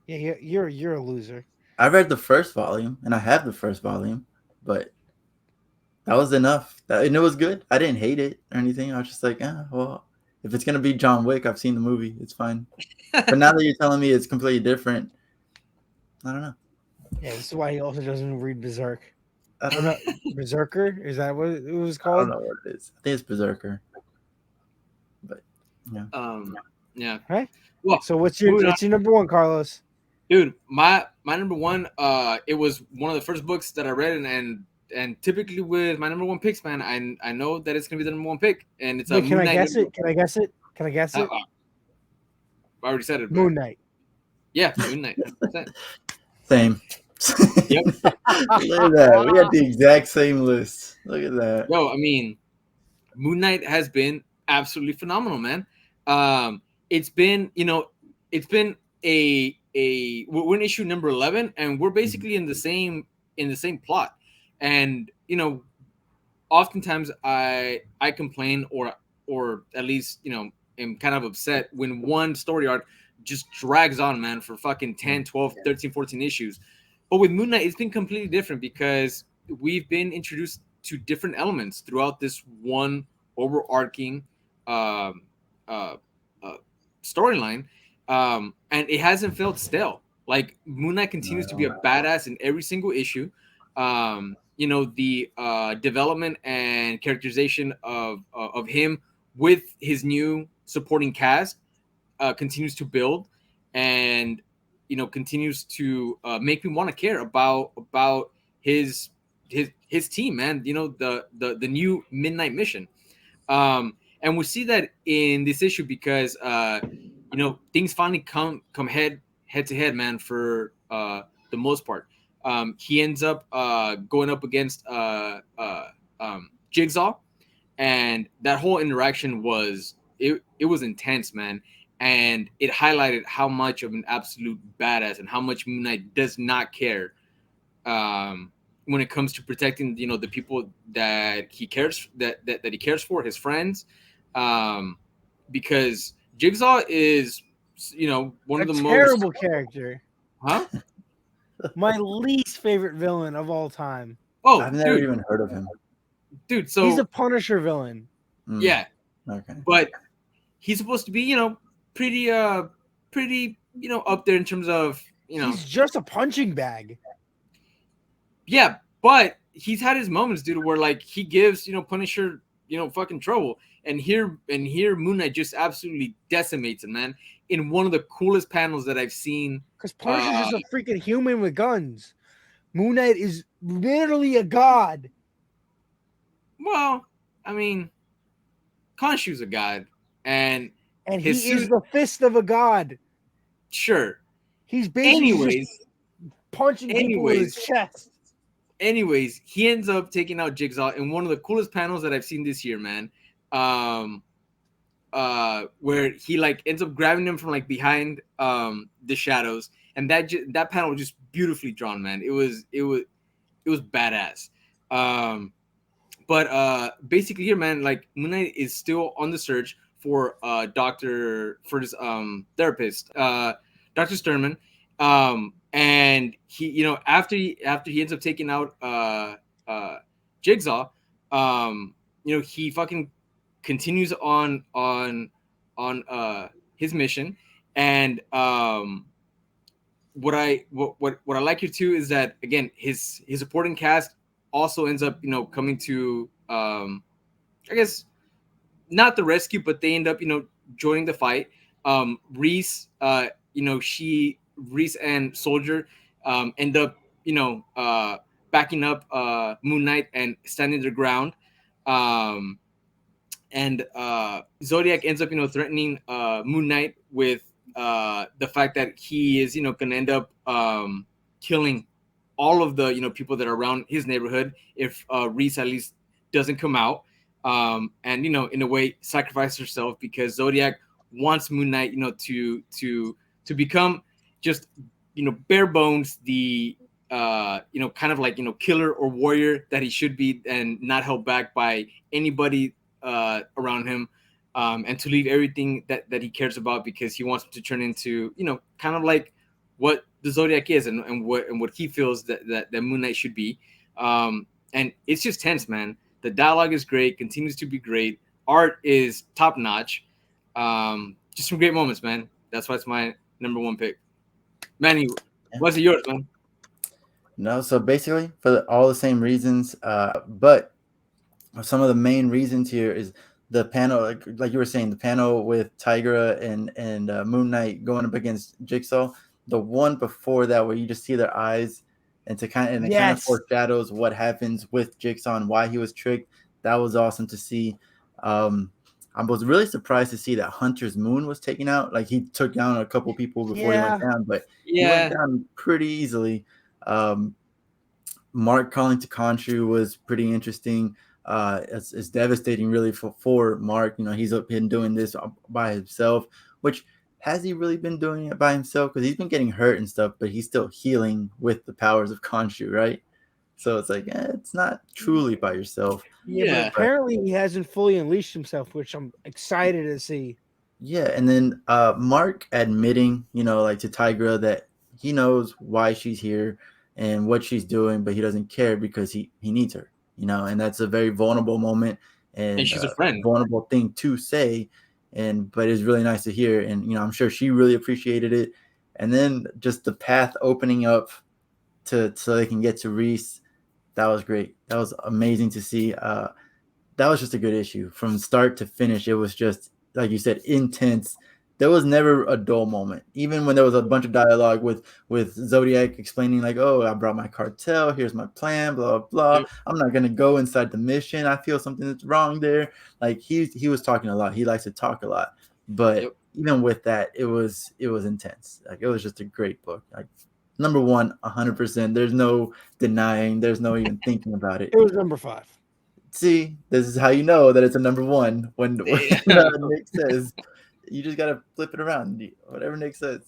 Yeah, you're a loser. I read the first volume, and I have the first volume, but that was enough. And it was good. I didn't hate it or anything. I was just like, well, if it's gonna be John Wick, I've seen the movie. It's fine. But now that you're telling me it's completely different, I don't know. Yeah, this is why he also doesn't read Berserk. I don't know. Berserker? Is that what it was called? I don't know what it is. I think it's Berserker. But yeah. Yeah. Right. Well, so what's your number one, Carlos? Dude, my number one, it was one of the first books that I read, and typically with my number one picks, man, I know that it's gonna be the number one pick, and it's Can I guess it? Can I guess it? I already said it. MoonKnight. Yeah, MoonKnight. Same. Yep. Look at that. We had the exact same list. Look at that. Yo, I mean, Moon Knight has been absolutely phenomenal, man. It's been, it's been we're in issue number 11, and we're basically in the same plot. And oftentimes I complain, or at least am kind of upset when one story arc just drags on, man, for fucking 10, 12, 13, 14 issues. But with Moon Knight, it's been completely different because we've been introduced to different elements throughout this one overarching storyline, and it hasn't felt stale. Like, Moon Knight continues to be a badass in every single issue. The development and characterization of him with his new supporting cast continues to build, and continues to make me want to care about his team, man. The new Midnight Mission. And we see that in this issue because things finally come head to head, man, for the most part. He ends up going up against Jigsaw, and that whole interaction was intense, man. And it highlighted how much of an absolute badass and how much Moon Knight does not care when it comes to protecting the people that he cares that he cares for, his friends, because Jigsaw is one of the terrible most character. Huh? My least favorite villain of all time. Oh, I've never even heard of him. Dude, so he's a Punisher villain. Yeah. Okay. But he's supposed to be, pretty up there in terms of, He's just a punching bag. Yeah, but he's had his moments, dude, where like he gives, Punisher, fucking trouble. And here Moon Knight just absolutely decimates him, man, in one of the coolest panels that I've seen. Because Punisher's just a freaking human with guns. Moon Knight is literally a god. Well, I mean, Khonshu's a god, and he is the fist of a god. Sure. He's basically just punching people in his chest. Anyways, he ends up taking out Jigsaw in one of the coolest panels that I've seen this year, man. Where he like ends up grabbing him from like behind the shadows, and that panel was just beautifully drawn, man. It was badass. But basically here, man, like Moon Knight is still on the search for his therapist, Dr. Sturman. And he, after he ends up taking out Jigsaw, he fucking continues on his mission. And what I like here too is that, again, his supporting cast also ends up coming to I guess not the rescue, but they end up joining the fight. Reese Reese and Soldier end up backing up Moon Knight and standing their ground. And Zodiac ends up threatening Moon Knight with the fact that he is going to end up killing all of the people that are around his neighborhood if Reese at least doesn't come out, and in a way sacrifice herself, because Zodiac wants Moon Knight to become just bare bones the kind of like killer or warrior that he should be, and not held back by anybody around him, and to leave everything that he cares about, because he wants to turn into kind of like what the Zodiac is, and what he feels that Moon Knight should be. And it's just tense, man. The dialogue is great, continues to be great. Art is top notch. Just some great moments, man. That's why it's my number one pick. Manny, what's it yours, man? No, so basically for all the same reasons, but some of the main reasons here is the panel, like you were saying, the panel with Tigra and Moon Knight going up against Jigsaw. The one before that, where you just see their eyes, and it kind of foreshadows what happens with Jigsaw and why he was tricked. That was awesome to see. I was really surprised to see that Hunter's Moon was taken out. Like, he took down a couple people before he went down, but he went down pretty easily. Um, Mark calling to Khonshu was pretty interesting. It's devastating, really, for Mark. You know, he's been doing this by himself. Which has he really been doing it by himself? Because he's been getting hurt and stuff, but he's still healing with the powers of Khonshu, right? So it's like, it's not truly by yourself. Yeah, but Yeah. apparently he hasn't fully unleashed himself, which I'm excited to see. Yeah, and then Mark admitting, you know, like to Tigra that he knows why she's here and what she's doing, but he doesn't care because he needs her, you know, and that's a very vulnerable moment And and she's a friend. vulnerable thing to say, and but it's really nice to hear, and you know, I'm sure she really appreciated it, and then just the path opening up to so they can get to Reese, that was great. That was amazing to see. That was just a good issue from start to finish. It was just like you said, intense. There was never a dull moment, even when there was a bunch of dialogue with Zodiac explaining like, "Oh, I brought my cartel. Here's my plan. Blah blah blah. Yep. I'm not gonna go inside the mission. I feel something that's wrong there." Like he was talking a lot. He likes to talk a lot, but Yep. even with that, it was intense. Like it was just a great book. Like number one, 100%. There's no denying. There's no even thinking about it. It was number 5. See, this is how you know that it's a number one when Yeah. Nick says. You just gotta flip it around, whatever Nick says.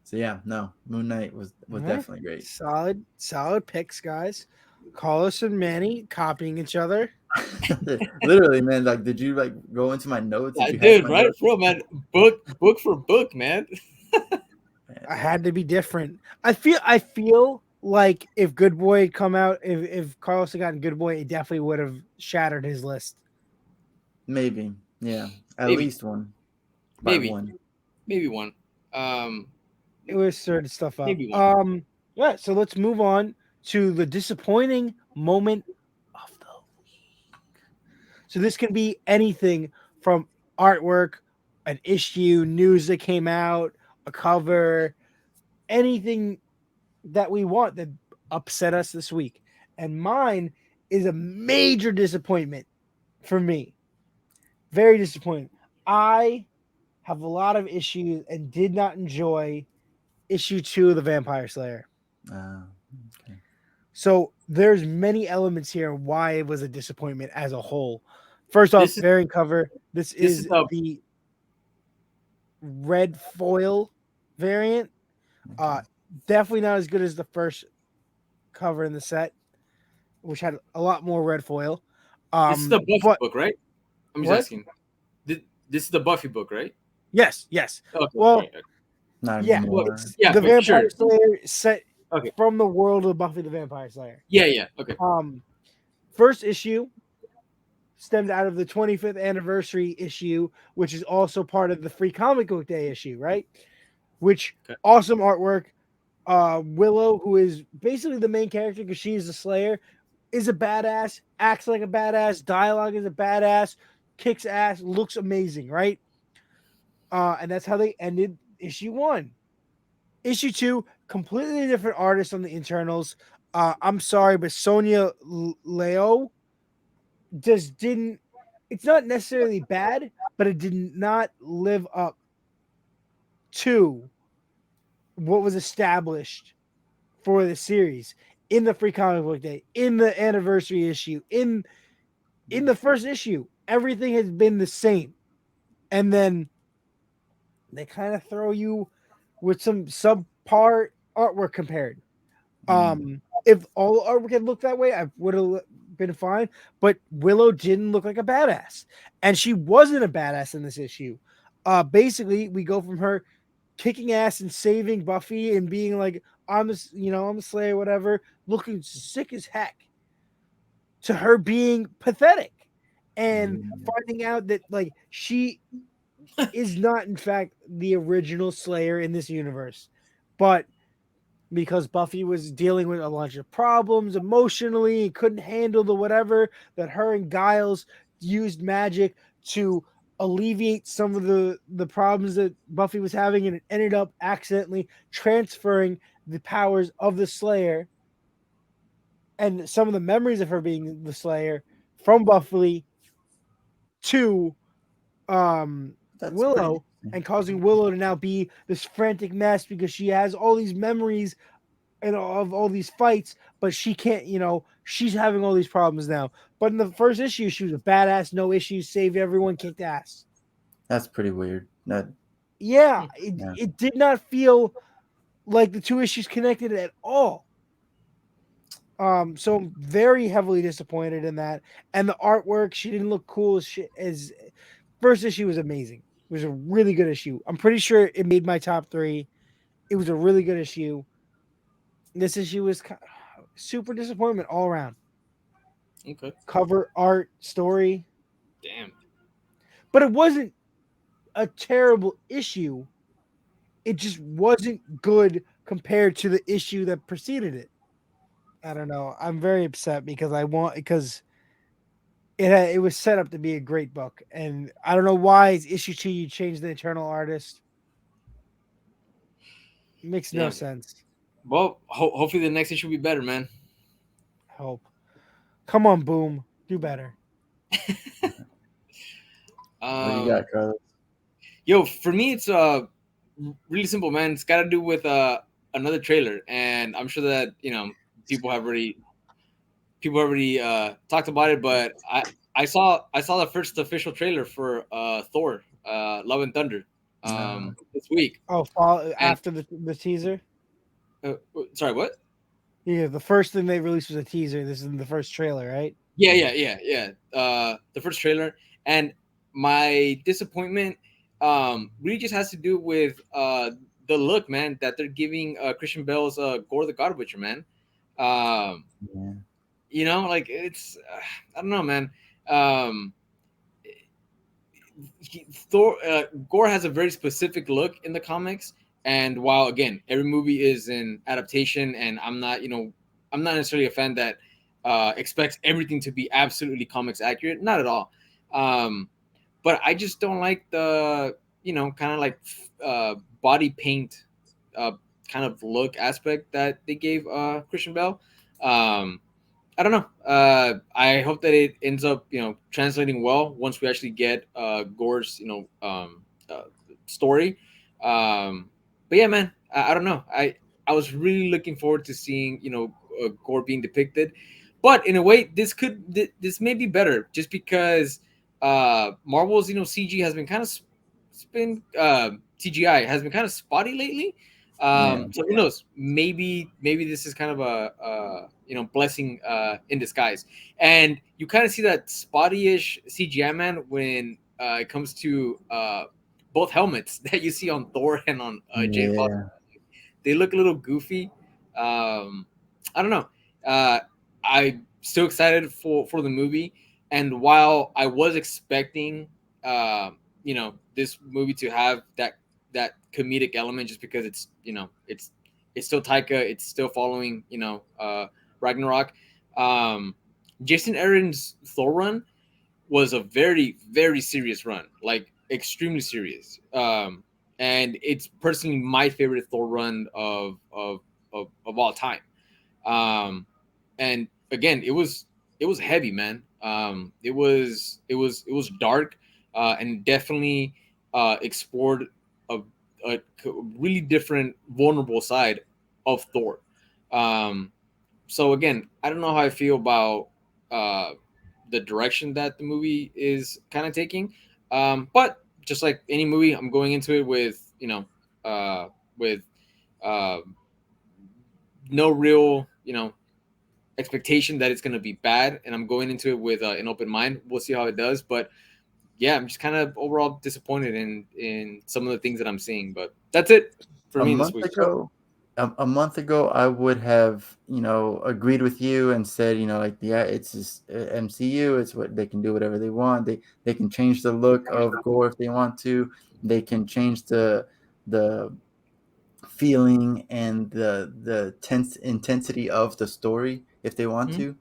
So yeah, no, Moon Knight was Alright. definitely great. Solid picks, guys. Carlos and Manny copying each other. Literally, man. Like, did you like go into my notes? Yeah, Did you have dude, my right, notes? bro, man. Book for book, man. I had to be different. I feel like if Good Boy had come out, if Carlos had gotten Good Boy, it definitely would have shattered his list. Maybe, yeah, at Maybe. least one. By Maybe. one. Maybe one. It was stirred stuff up. Maybe one. Yeah, so let's move on to the disappointing moment of the week. So this can be anything from artwork, an issue, news that came out, a cover, anything that we want that upset us this week. And mine is a major disappointment for me. Very disappointing. I have a lot of issues and did not enjoy issue 2 of the Vampire Slayer. Okay. So there's many elements here why it was a disappointment as a whole. First off, variant cover. This is the red foil variant. Definitely not as good as the first cover in the set, which had a lot more red foil. This is the Buffy book, right? I'm just asking. This is the Buffy book, right? Yes. Okay, well, okay. Not yeah, anymore. the Vampire sure. Slayer set Okay. from the world of Buffy the Vampire Slayer. Yeah. Okay. First issue stemmed out of the 25th anniversary issue, which is also part of the Free Comic Book Day issue, right? Which awesome artwork. Willow, who is basically the main character because she is the Slayer, is a badass, acts like a badass, dialogue is a badass, kicks ass, looks amazing, right? And that's how they ended issue 1. Issue 2, completely different artist on the internals. I'm sorry, but Sonia Leo just didn't. It's not necessarily bad, but it did not live up to what was established for the series in the Free Comic Book Day, in the anniversary issue, in the first issue. Everything has been the same, and then they kind of throw you with some subpar artwork compared. If all the artwork had looked that way, I would have been fine. But Willow didn't look like a badass, and she wasn't a badass in this issue. Basically, we go from her kicking ass and saving Buffy and being like, I'm the Slayer, whatever, looking sick as heck, to her being pathetic and finding out that like she is not in fact the original Slayer in this universe, but because Buffy was dealing with a bunch of problems emotionally and couldn't handle the whatever, that her and Giles used magic to alleviate some of the problems that Buffy was having, and it ended up accidentally transferring the powers of the Slayer and some of the memories of her being the Slayer from Buffy to Willow, and causing Willow to now be this frantic mess because she has all these memories and of all these fights, but she can't, she's having all these problems now. But in the first issue, she was a badass, no issues, saved everyone, kicked ass. That's pretty weird. Yeah, Yeah. it did not feel like the two issues connected at all. So I'm very heavily disappointed in that. And the artwork, she didn't look cool as first issue was amazing. It was a really good issue. I'm pretty sure it made my top 3. It was a really good issue. This issue was super disappointment all around. Okay. Cover, art, story. Damn. But it wasn't a terrible issue. It just wasn't good compared to the issue that preceded it. I don't know. I'm very upset because it was set up to be a great book, and I don't know why it's issue 2 you changed the Eternal Artist. It makes no sense. Well, hopefully the next issue will be better, man. Hope. Come on, Boom. Do better. What do you got, Carlos? Yo, for me, it's really simple, man. It's got to do with another trailer, and I'm sure that people have already talked about it, but I saw the first official trailer for Thor, Love and Thunder, this week. Oh, after the teaser. Sorry, what? Yeah, the first thing they released was a teaser. This is the first trailer, right? Yeah. The first trailer, and my disappointment really just has to do with the look, man, that they're giving Christian Bale's Gore the God Butcher, man. Like it's I don't know, man. Thor Gore has a very specific look in the comics, and while again every movie is an adaptation, and I'm not necessarily a fan that expects everything to be absolutely comics accurate, not at all. But I just don't like the kind of like body paint kind of look aspect that they gave Christian Bale. I don't know. I hope that it ends up, translating well once we actually get Gore's, story. But yeah, man, I don't know. I was really looking forward to seeing, Gore being depicted, but in a way, this may be better just because Marvel's, CG has been kind of CGI has been kind of spotty lately. So who knows? Maybe this is kind of a blessing in disguise. And you kind of see that spotty-ish CGI, man, when it comes to both helmets that you see on Thor and on Jane Foster. They look a little goofy. I don't know. I'm still excited for the movie. And while I was expecting, this movie to have that comedic element, just because it's still Taika, it's still following Ragnarok. Jason Aaron's Thor run was a very, very serious run, like extremely serious. And it's personally my favorite Thor run of all time. And again, it was heavy, man. It was dark, and definitely explored a really different, vulnerable side of Thor. So again, I don't know how I feel about the direction that the movie is kind of taking. But just like any movie, I'm going into it with no real expectation that it's going to be bad, and I'm going into it with an open mind. We'll see how it does, but yeah, I'm just kind of overall disappointed in some of the things that I'm seeing. But that's it for me this week. A month ago, I would have, agreed with you and said, it's just MCU. It's what they can do, whatever they want. They can change the look of Gore if they want to. They can change the feeling and the tense intensity of the story if they want to.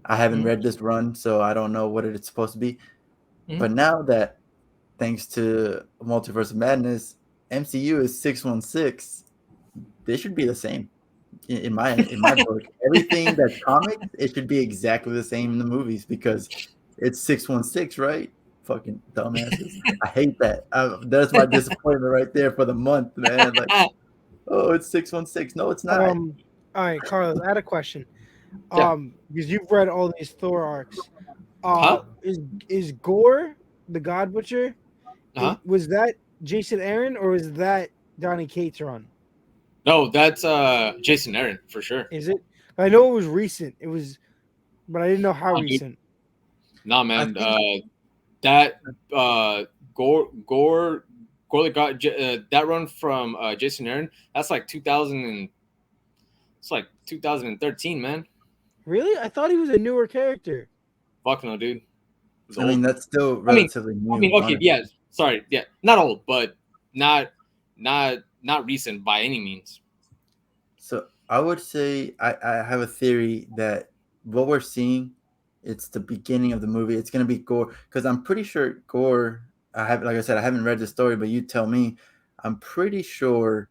I haven't read this run, so I don't know what it's supposed to be. But now that, thanks to Multiverse of Madness, MCU is 616. They should be the same in my book. Everything that's comics, it should be exactly the same in the movies because it's 616, right? Fucking dumbasses. I hate that. That's my disappointment right there for the month, man. Like, oh, it's 616. No, it's not. All right, Carlos, I had a question. Yeah. Because you've read all these Thor arcs. Huh? Is Gore the God Butcher? Huh? Was that Jason Aaron or was that Donny Cates run? No, that's Jason Aaron for sure. Is it? I know it was recent. It was, but I didn't know how Oh, dude. recent. Nah, I man. think That Gore that got that run from Jason Aaron. That's like 2000 and it's like 2013, man. Really? I thought he was a newer character. Fuck no, dude. It was I mean old. that's still I mean, relatively new. okay, Honestly. yeah. Sorry, yeah, not old, but not recent by any means. So I would say I have a theory that what we're seeing, it's the beginning of the movie. It's gonna be Gore because I'm pretty sure Gore. I have, like I said, I haven't read the story, but you tell me. I'm pretty sure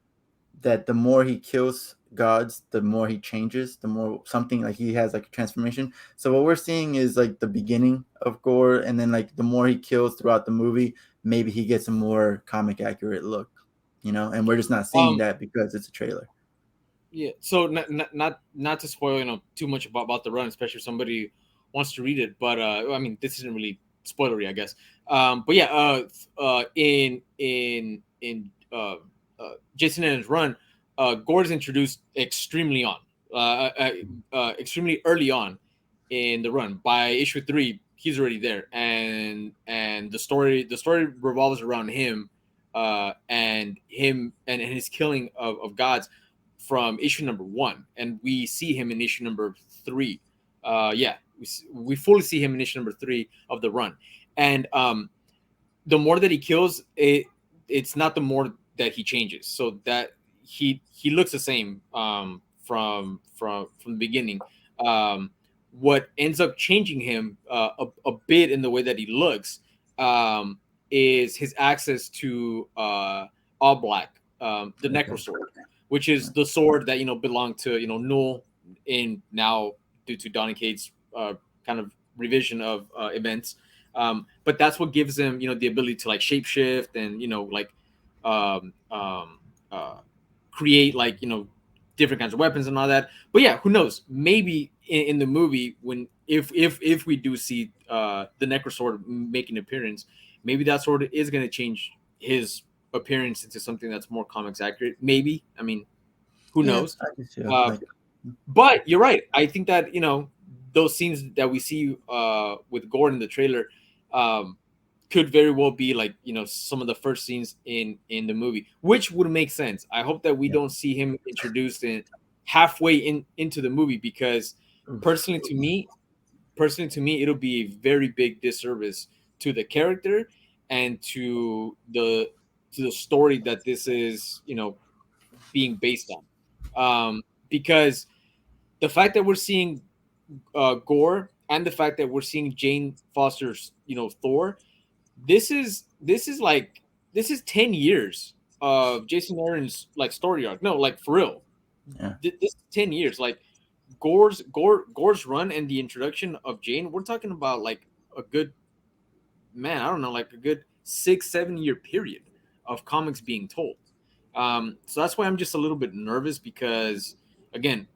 that the more he kills gods, the more he changes, the more something like he has like a transformation. So what we're seeing is like the beginning of Gore, and then like the more he kills throughout the movie, maybe he gets a more comic accurate look, And we're just not seeing Um, that because it's a trailer. yeah. So not to spoil too much about the run, especially if somebody wants to read it. But I mean, this isn't really spoilery, I guess. But yeah, Jason Aaron's run, Gord's introduced extremely early on in the run. By issue 3, he's already there, and the story revolves around him, and his killing of gods from issue number 1, and we see him in issue number 3. Yeah, we fully see him in issue number 3 of the run, and the more that he kills, it's not the more that he changes. So that he looks the same from the beginning. What ends up changing him a bit in the way that he looks is his access to all black, the Okay. Necro Sword, which is the sword that belonged to Null, in now due to Donny Cates' kind of revision of events. But that's what gives him the ability to like shapeshift and like um, um, uh, create like different kinds of weapons and all that. But yeah, who knows? Maybe in the movie, when if we do see the Necro Sword make an appearance, maybe that sword is going to change his appearance into something that's more comics accurate. Maybe. I mean, who Yeah, knows? I just feel Uh, like but you're right. I think that those scenes that we see with Gordon in the trailer um, could very well be like some of the first scenes in the movie, which would make sense. I hope that we yeah. don't see him introduced in halfway into the movie, because Oof. personally to me, it'll be a very big disservice to the character and to the story that this is being based on, because the fact that we're seeing Gore, and the fact that we're seeing Jane Foster's Thor, this is 10 years of Jason Aaron's like story arc. No, like for real. Yeah. This is 10 years. Like Gore's run and the introduction of Jane, we're talking about like a good, man, I don't know, like a good 6-7 year period of comics being told. So that's why I'm just a little bit nervous, because again,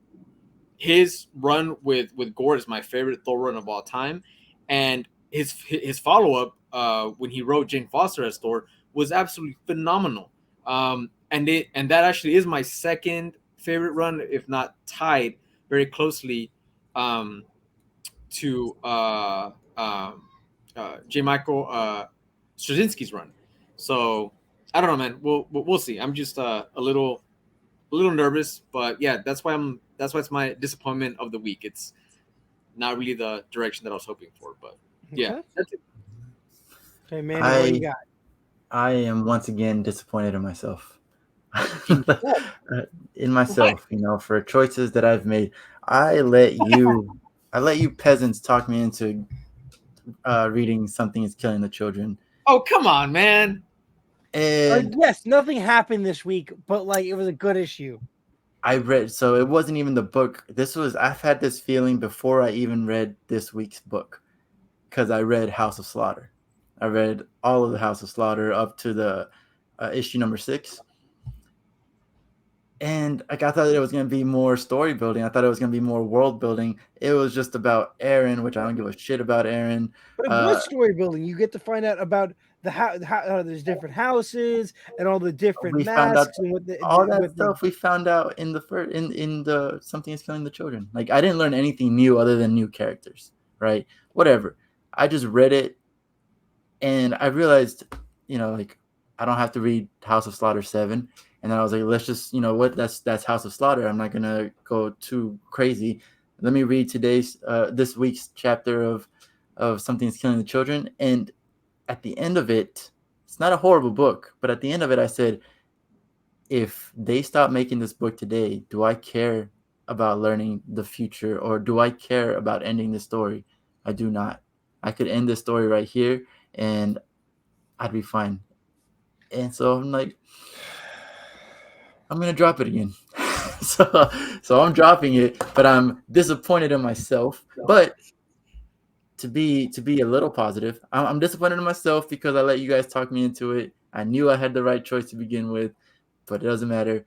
his run with Gore is my favorite Thor run of all time, and his follow up when he wrote Jane Foster as Thor was absolutely phenomenal. And that actually is my second favorite run, if not tied very closely um, to J. Michael Straczynski's run. So I don't know, man. We'll see. I'm just a little nervous, but yeah, that's why it's my disappointment of the week. It's not really the direction that I was hoping for, but yeah, Okay. that's it. Okay, Manny, what do you I got? I am once again disappointed in myself. What? In What? myself, for choices that I've made. I let you I let you peasants talk me into reading Something is Killing the Children. Oh, come on, man. And Yes, nothing happened this week, but like it was a good issue. I read, so it wasn't even the book. I've had this feeling before I even read this week's book, because I read House of Slaughter. I read all of the House of Slaughter up to the issue number 6. And like I thought it was gonna be more story building. I thought it was gonna be more world building. It was just about Aaron, which I don't give a shit about Aaron. But it was story building. You get to find out about the how there's different houses and all the different We found out masks and what all that with the stuff we found out in the first in the Something is Killing the Children. Like I didn't learn anything new other than new characters, right? Whatever. I just read it and I realized, like I don't have to read House of Slaughter 7. And then I was like, let's just, that's House of Slaughter. I'm not gonna go too crazy. Let me read this week's chapter of Something's Killing the Children. And at the end of it, it's not a horrible book, but at the end of it, I said, if they stop making this book today, do I care about learning the future, or do I care about ending the story? I do not. I could end this story right here and I'd be fine. And so I'm like, I'm gonna drop it again. so I'm dropping it, but I'm disappointed in myself. But to be a little positive, I'm disappointed in myself because I let you guys talk me into it. I knew I had the right choice to begin with, but it doesn't matter.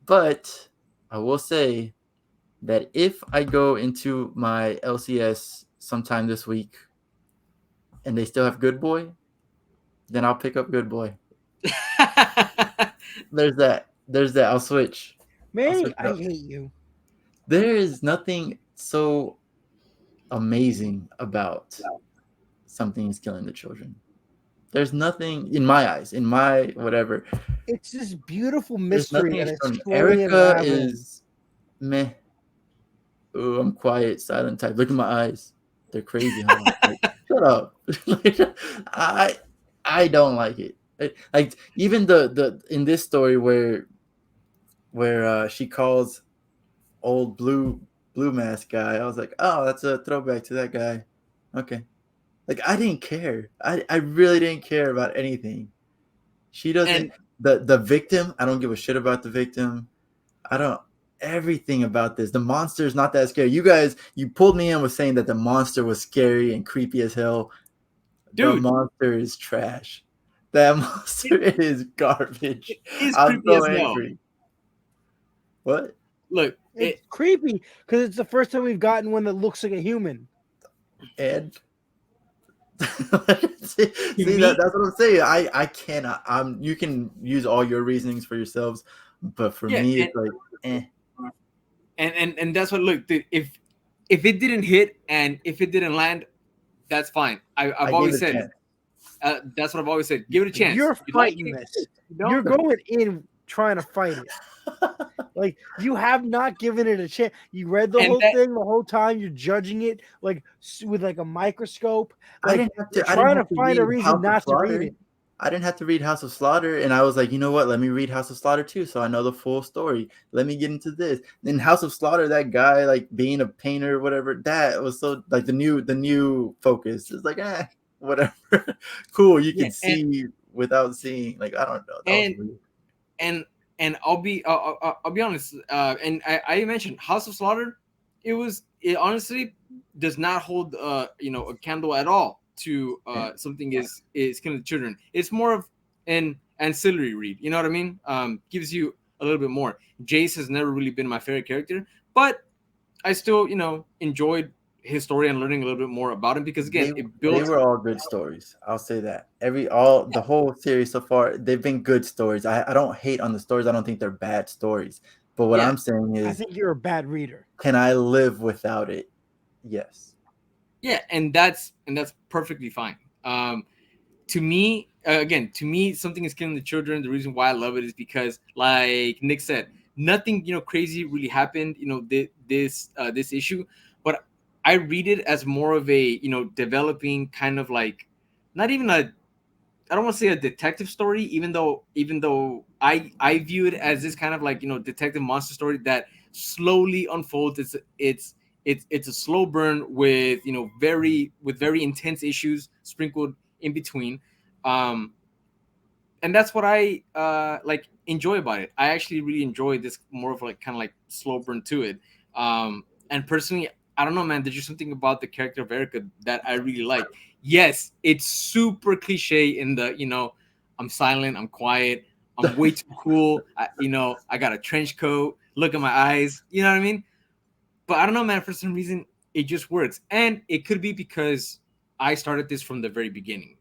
But I will say that if I go into my LCS sometime this week and they still have GoodBoy, then I'll pick up GoodBoy. There's that. I'll switch. Manny, I hate you. There is nothing so amazing about Something is Killing the Children. There's nothing in my eyes, in my whatever. It's this beautiful mystery and it's Erica is meh. Oh, I'm quiet, silent type. Look at my eyes. They're crazy. Huh? Like, shut up. I don't like it. Like even the in this story where she calls old blue mask guy, I was like, oh, that's a throwback to that guy. Okay. Like I didn't care. I really didn't care about anything. She doesn't. The victim, I don't give a shit about the victim. I don't. Everything about this. The monster is not that scary. You guys, you pulled me in with saying that the monster was scary and creepy as hell. Dude, the monster is trash. That monster is garbage. I'm so angry. What? Look, it's creepy because it's the first time we've gotten one that looks like a human. And see that's what I'm saying. I cannot. You can use all your reasonings for yourselves, but for me, it's like, eh. And that's what. Look, dude, if it didn't hit and if it didn't land, that's fine. I've always said. That's what I've always said. Give it a chance. You're fighting this. You're going in trying to fight it. Like you have not given it a chance. You read the whole thing the whole time. You're judging it like with like a microscope. Like, I didn't have to. Trying to find a reason not to read it. I didn't have to read House of Slaughter, and I was like, you know what? Let me read House of Slaughter too, so I know the full story. Let me get into this. In House of Slaughter, that guy like being a painter, or whatever, that was so like the new focus. It's like, whatever. Cool, you can see without seeing. Like I don't know. And I'll be honest. And I mentioned House of Slaughter. It honestly does not hold a candle at all to Something is Killing the Children. It's more of an ancillary read. You know what I mean? Gives you a little bit more. Jace has never really been my favorite character, but I still enjoyed his story and learning a little bit more about him because again, they were all good stories. I'll say that the whole series so far, they've been good stories. I don't hate on the stories. I don't think they're bad stories. But what I'm saying is, I think you're a bad reader. Can I live without it? Yes. Yeah, and that's perfectly fine. To me, Something is Killing the Children. The reason why I love it is because, like Nick said, nothing crazy really happened. This issue, but I read it as more of a developing kind of like not even I don't want to say a detective story, even though I view it as this kind of like detective monster story that slowly unfolds. It's a slow burn with very intense issues sprinkled in between, and that's what I like enjoy about it. I actually really enjoy this more of like kind of like slow burn to it, and personally, I don't know, man. There's just something about the character of Erica that I really like. Yes, it's super cliche in the I'm silent, I'm quiet, I'm way too cool. I got a trench coat. Look at my eyes. You know what I mean? But I don't know, man. For some reason, it just works, and it could be because I started this from the very beginning.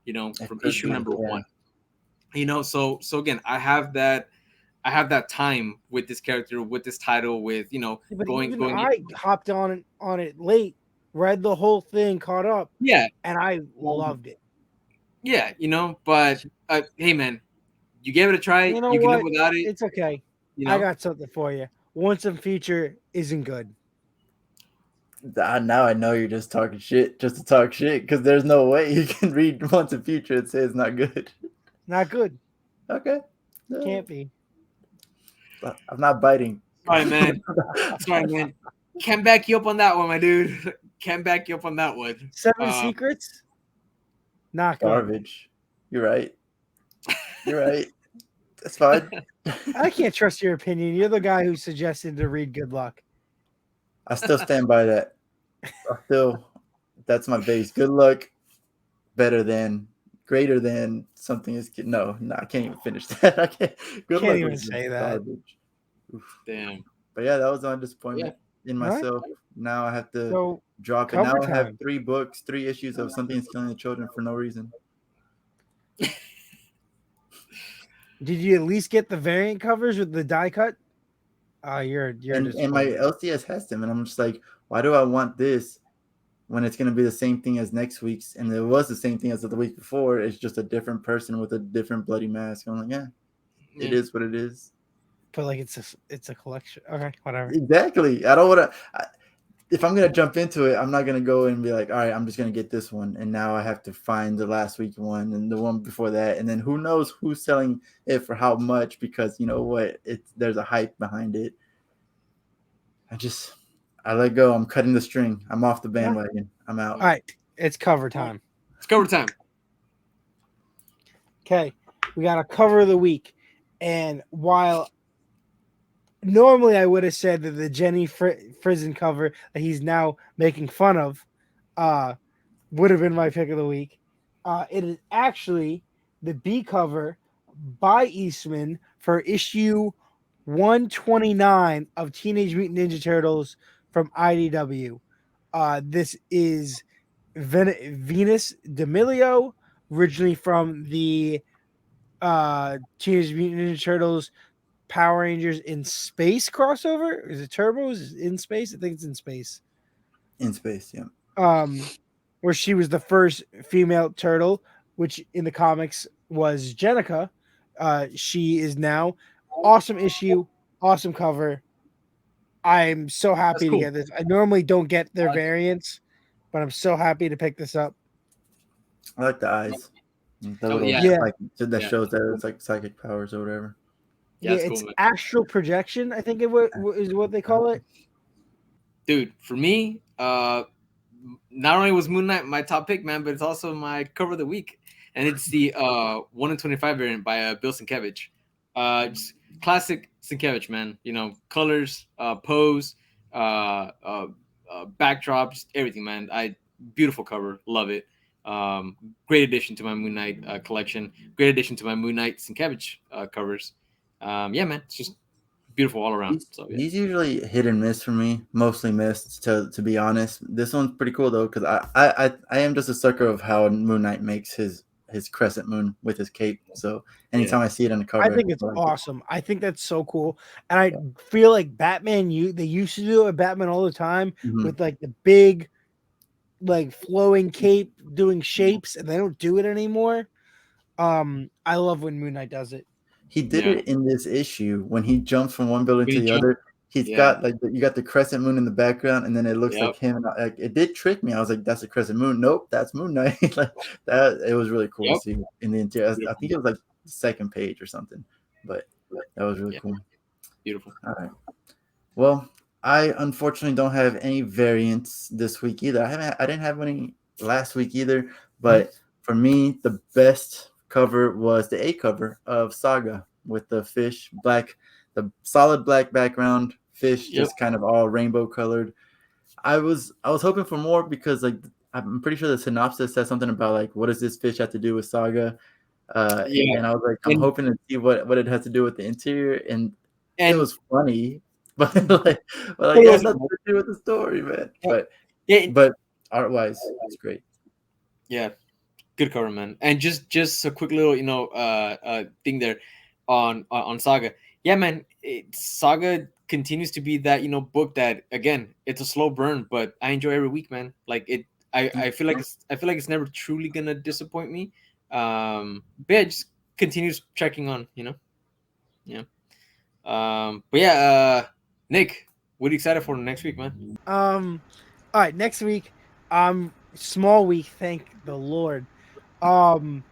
From issue number 1. So again, I have that time with this character, with this title, with But going. I hopped on it late, read the whole thing, caught up. Yeah, and I loved it. Yeah, but hey, man, you gave it a try. You know can what? live without it. It's okay. I got something for you. Once and Future isn't good. Now I know you're just talking shit just to talk shit, because there's no way you can read Once in Future and say it's not good. Not good. Okay. Can't be. I'm not biting. Sorry, man. Can't back you up on that one, my dude. Can't back you up on that one. 7 Secrets? Not good. Garbage. You're right. That's fine. I can't trust your opinion. You're the guy who suggested to read Good Luck. I still stand by that. That's my base. Good Luck, better than, greater than something is. No, I can't even finish that. I can't. Good Can't Luck even say that. Oof. Damn. But yeah, that was my disappointment in myself. Right. Now I have to drop it. Now I have 3 books, 3 issues of Something is Killing the Children for no reason. Did you at least get the variant covers with the die cut? You're and my LCS has them, and I'm just like, why do I want this when it's going to be the same thing as next week's? And it was the same thing as the week before. It's just a different person with a different bloody mask. I'm like, it is what it is. But like it's a collection. Okay, whatever. Exactly. I don't want to. If I'm going to jump into it, I'm not going to go and be like, all right, I'm just going to get this one. And now I have to find the last week one and the one before that. And then who knows who's selling it for how much, because you know what? There's a hype behind it. I let go. I'm cutting the string. I'm off the bandwagon. I'm out. All right. It's cover time. It's cover time. Okay. We got a cover of the week. And while normally I would have said that the Jenny Frizen cover that he's now making fun of would have been my pick of the week. It is actually the B cover by Eastman for issue 129 of Teenage Mutant Ninja Turtles from IDW. This is Venus D'Amelio, originally from the Teenage Mutant Ninja Turtles Power Rangers in Space crossover. Is it Turbos in Space? I think it's in Space. In Space, yeah. Where she was the first female turtle, which in the comics was Jenica. She is now awesome issue, awesome cover. I'm so happy to get this. I normally don't get their variants, but I'm so happy to pick this up. I like the eyes. That shows that it's like psychic powers or whatever. Yeah, it's cool, astral projection, I think is what they call it. Dude, for me, not only was MoonKnight my top pick, man, but it's also my cover of the week. And it's the 1 in 25 variant by Bill Sienkiewicz. Just classic Sienkiewicz, man. Colors, pose, backdrop, just everything, man. Beautiful cover. Love it. Great addition to my MoonKnight collection. Great addition to my MoonKnight Sienkiewicz covers. Yeah, man, it's just beautiful all around. He's usually hit and miss for me, mostly missed to be honest. This one's pretty cool though, because I am just a sucker of how MoonKnight makes his crescent moon with his cape. So anytime I see it on the cover, I think it's awesome. I think that's so cool, and I feel like Batman. They used to do it with Batman all the time with like the big, like flowing cape doing shapes, and they don't do it anymore. I love when Moon Knight does it. He did it in this issue when he jumps from one building to the other. He's got like you got the crescent moon in the background, and then it looks like him. Like, it did trick me. I was like, "That's a crescent moon." Nope, that's Moon Knight. Like that. It was really cool to see in the interior. I think it was like the second page or something, but that was really cool. Beautiful. All right. Well, I unfortunately don't have any variants this week either. I didn't have any last week either. But for me, the best cover was the A cover of Saga with the fish the solid black background, fish just kind of all rainbow colored. I was hoping for more because like I'm pretty sure the synopsis says something about like what does this fish have to do with Saga? Yeah. And I was like, I'm And- hoping to see what it has to do with the interior, and it And was funny, but like it has nothing to do with the story, man. yeah, But art wise, it's great. yeah, good cover, man. And just a quick little thing there on Saga. Yeah, man, Saga continues to be that book that, again, it's a slow burn, but I enjoy every week, man. Like it, I feel like it's never truly gonna disappoint me. But yeah, just continues checking on, yeah. But yeah, Nick, what are you excited for next week, man? All right, next week, small week, thank the Lord. I'm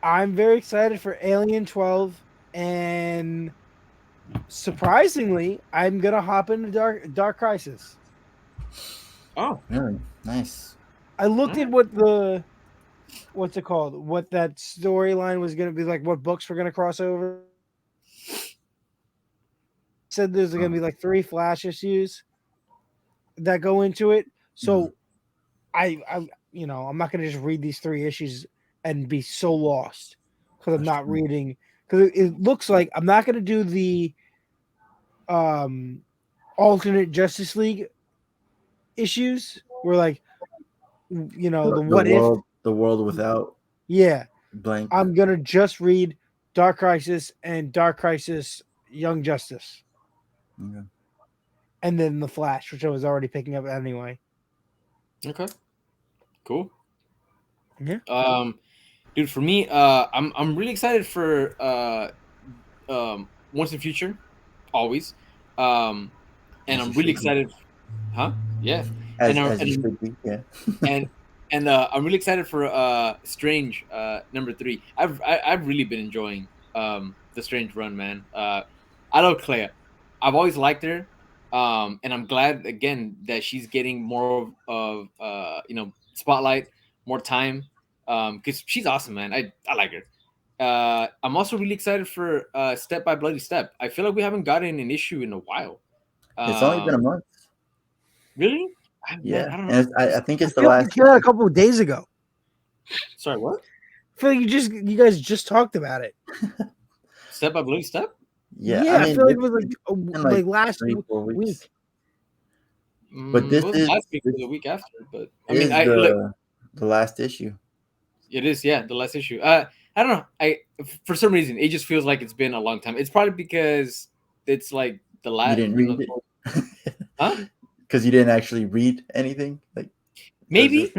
very excited for Alien 12, and surprisingly, I'm gonna hop into Dark Crisis. Oh, Really nice. I looked at what's it called? What that storyline was gonna be like, what books were gonna cross over. Said there's gonna be like 3 Flash issues that go into it. So I I'm not gonna just read these 3 issues and be so lost because I'm not reading, because it looks like I'm not gonna do the alternate Justice League issues where, like, the world without yeah, blank. I'm gonna just read Dark Crisis and Dark Crisis Young Justice. Okay. And then the Flash, which I was already picking up anyway. okay, cool. Yeah. Dude, for me, I'm really excited for Once in Future, always. And As I'm you really should be. excited, huh? Yeah. As and you should be, yeah. and I'm really excited for Strange number 3. I've really been enjoying the Strange run, man. I love Clea. I've always liked her, and I'm glad again that she's getting more of spotlight, more time, because she's awesome, man. I like her. I'm also really excited for Step by Bloody Step. I feel like we haven't gotten an issue in a while. It's only been a month. Really? Man, Yeah, I don't know. and I think it's the feel last. like you came out a couple of days ago. Sorry, what? I feel like you guys just talked about it. Step by Bloody Step? Yeah, I feel like it was like last 3-4 weeks. week. But this It was is last week or the week after, but I is mean, the last issue. it is, yeah, the last issue. I don't know. For some reason it just feels like it's been a long time. It's probably because it's like the You last. didn't read it, Huh? Because you didn't actually read anything. Like Maybe.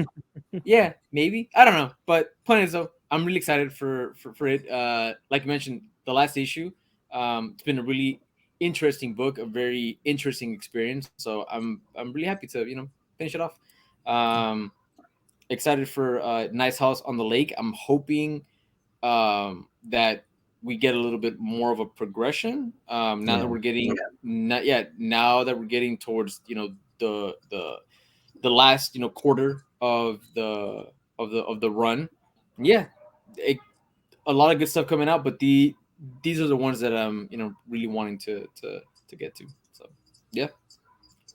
Yeah, maybe. I don't know. But point is, though, I'm really excited for it. Like you mentioned, the last issue. It's been a really interesting book, a very interesting experience. So I'm really happy to finish it off. Excited for Nice House on the Lake. I'm hoping that we get a little bit more of a progression. Now that we're getting not yet. Now that we're getting towards the last quarter of the run. Yeah, a lot of good stuff coming out, but these are the ones that I'm really wanting to get to. So yeah,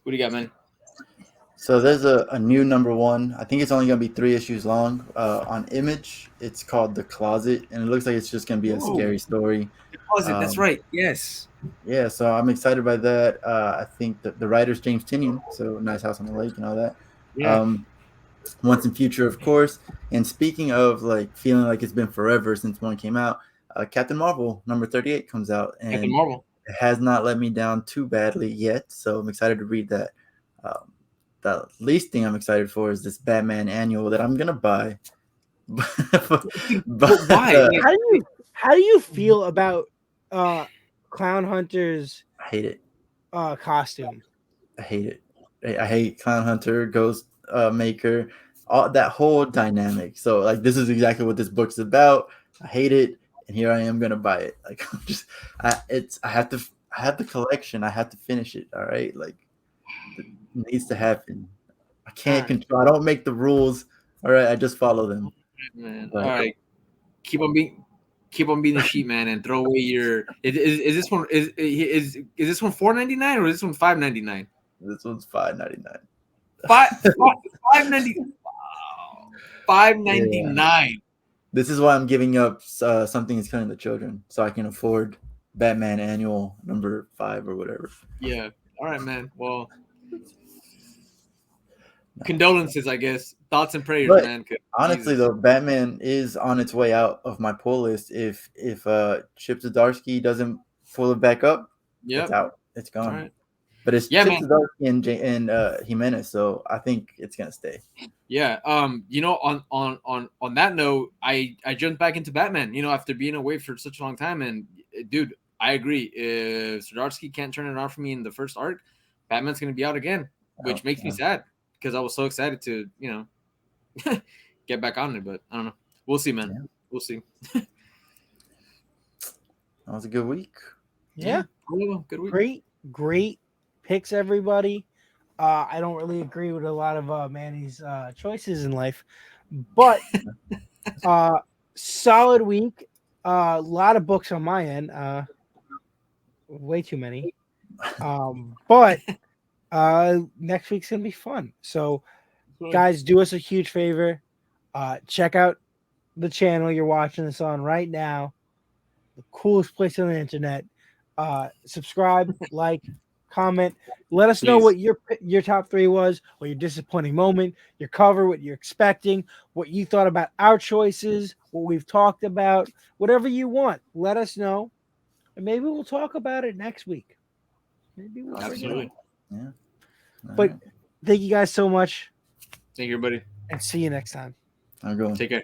what do you got, man? So there's a new number 1. I think it's only gonna be 3 issues long. On Image, it's called The Closet, and it looks like it's just gonna be a scary story. The Closet. That's right. Yes. Yeah, so I'm excited by that. I think that the writer's James Tynion, so Nice House on the Lake and all that. Yeah. Once in Future, of course. And speaking of like feeling like it's been forever since one came out, Captain Marvel number 38 comes out, and Captain Marvel. it has not let me down too badly yet. So I'm excited to read that. The least thing I'm excited for is this Batman annual that I'm gonna buy. But why? How do you feel about Clown Hunter's I hate it. costume? I hate it. I hate Clown Hunter, Ghost Maker, all that whole dynamic. So like this is exactly what this book's about. I hate it, and here I am gonna buy it. Like I have the collection. I have to finish it. All right, like it needs to happen. I can't control. I don't make the rules. All right, I just follow them. Man. All right, keep on being the sheep, man, and throw away your. Is this one is this one $4.99 or is this one $5.99? This one's $5.99. $5.99. Wow. $5.99. This is why I'm giving up Something Is Killing the Children, so I can afford Batman Annual number 5 or whatever. Yeah. All right, man. Well, condolences, I guess. Thoughts and prayers, But man. 'cause honestly, Jesus. though, Batman is on its way out of my pull list. If Chip Zdarsky doesn't pull it back up, it's Yep. out. It's gone. All right. But it's Yeah, Chip man. Zdarsky and Jimenez, so I think it's gonna stay. Yeah. You know, on that note, I jumped back into Batman. You know, after being away for such a long time, and dude, I agree. If Zdarsky can't turn it on for me in the first arc, Batman's gonna be out again, which makes me sad because I was so excited to, you know, get back on it. But I don't know. We'll see, man. Yeah. We'll see. That was a good week. Yeah. Good week. Great picks, everybody. I don't really agree with a lot of Manny's choices in life, but solid week. A lot of books on my end. Way too many. But next week's gonna be fun. So, guys, do us a huge favor. Check out the channel you're watching this on right now. The coolest place on the internet. Subscribe, like, comment. Let us know what your top 3 was, or your disappointing moment, your cover, what you're expecting, what you thought about our choices, what we've talked about, whatever you want. Let us know, and maybe we'll talk about it next week. Maybe we'll bring it up. Yeah. But thank you guys so much. Thank you, everybody. And see you next time. I'm going. Take care.